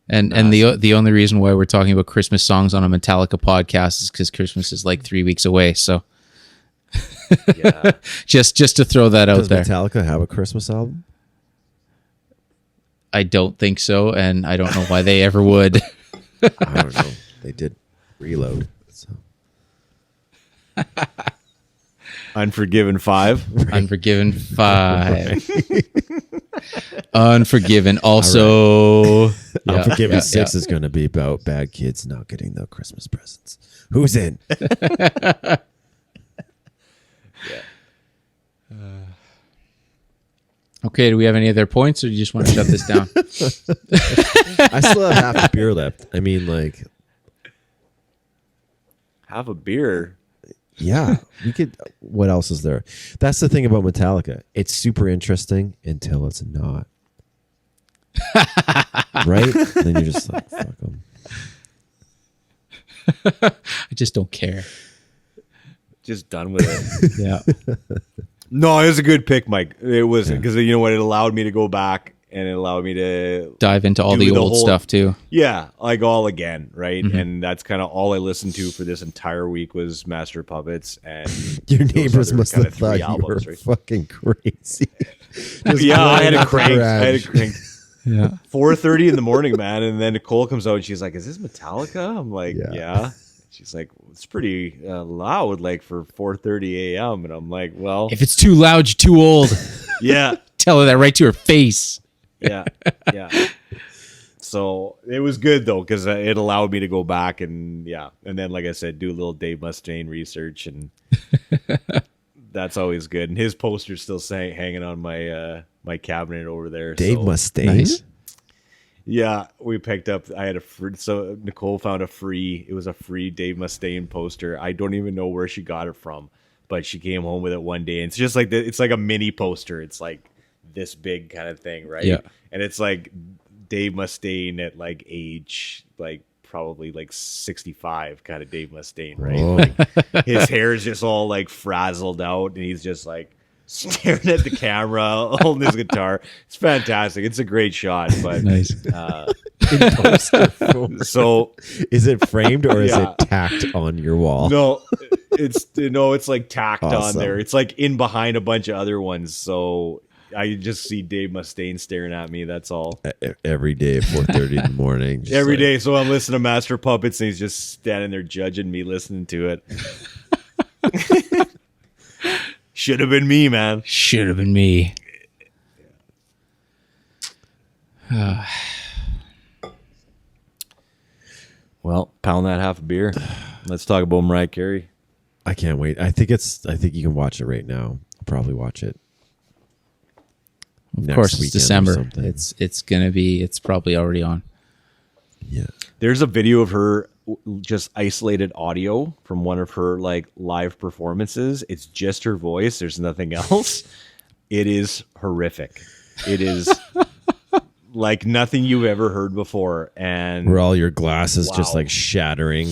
And the only reason why we're talking about Christmas songs on a Metallica podcast is because Christmas is like 3 weeks away. So Yeah. just to throw that out Does there. Metallica have a Christmas album? I don't think so, and I don't know why they ever would. I don't know. They did Reload. So. Unforgiven 5. Unforgiven 5. Unforgiven also. Unforgiven 6 is going to be about bad kids not getting their Christmas presents. Who's in? Okay, do we have any other points, or do you just want to shut this down? I still have half a beer left. I mean, like, Have a beer. yeah, we could. What else is there? That's the thing about Metallica. It's super interesting until it's not. Right? Then you're just like, fuck them. I just don't care. Just done with it. Yeah. No, it was a good pick, Mike. It was because you know what? It allowed me to go back and it allowed me to Dive into all do the old whole- stuff too. Yeah, like all again, right? And that's kind of all I listened to for this entire week was Master of Puppets and Your those neighbors other must kinda have thought three you were albums, right? fucking crazy. Just Yeah, I had blowing a up the crank. I had a garage. crank. Yeah. 4:30 in the morning, man, and then Nicole comes out and she's like, "Is this Metallica?" I'm like, Yeah. "Yeah." She's like, "It's pretty loud, like for 4:30 a.m." And I'm like, "Well, If it's too loud, you're too old. yeah, Tell her that right to her face. yeah, yeah." So it was good though because it allowed me to go back and then like I said, do a little Dave Mustaine research, and that's always good. And his poster's still hanging on my my cabinet over there. Dave so. Mustaine. Nice. Yeah, we picked up. I had a free, so Nicole found a free. It was a free Dave Mustaine poster. I don't even know where she got it from, but she came home with it one day. And it's just like it's like a mini poster. It's like this big kind of thing, right? Yeah. And it's like Dave Mustaine at like age like probably like 65, kind of Dave Mustaine, right? Oh. Like, his hair is just all like frazzled out, and he's just like staring at the camera, holding his guitar. It's fantastic. It's a great shot, but Nice. In poster form. so Is it framed or is Yeah. it tacked on your wall? no, it's like tacked on Awesome. there. It's like in behind a bunch of other ones. So I just see Dave Mustaine staring at me. That's all. Every day at 4:30 in the morning. just Every like, day. So I'm listening to Master Puppets, and he's just standing there judging me, listening to it. Should have been me, man. Should have been me. Well, pound that half a beer. Let's talk about Mariah Carey. I can't wait. I think you can watch it right now. I'll probably watch it. Of course, it's weekend or December. something. It's probably already on. Yeah. There's a video of her just isolated audio from one of her like live performances. It's just her voice. There's nothing else. It is horrific. It is like nothing you've ever heard before. And Where all your glasses just Wow. like shattering.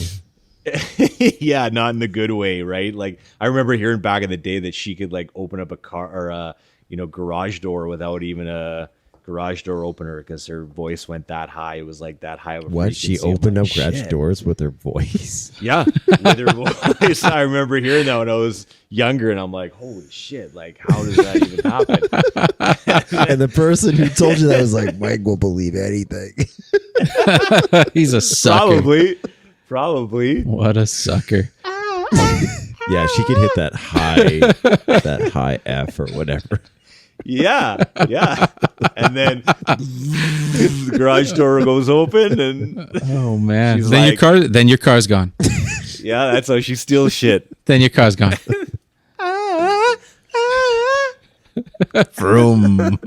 yeah, not in the good way, right? Like I remember hearing back in the day that she could like open up a car or a garage door without even a garage door opener because her voice went that high. It was like that high of a What? She frequency. I'm opened like, up garage shit. doors with her voice. Yeah, with her voice. I remember hearing that when I was younger, and I'm like, holy shit! Like, how does that even happen? And the person who told you that was like, Mike will believe anything. He's a sucker. Probably. What a sucker. Yeah, she could hit that high F or whatever. Yeah. And then the garage door goes open, and Oh man. She's Then like- your car's gone. yeah, that's how she steals shit. Then your car's gone. Vroom.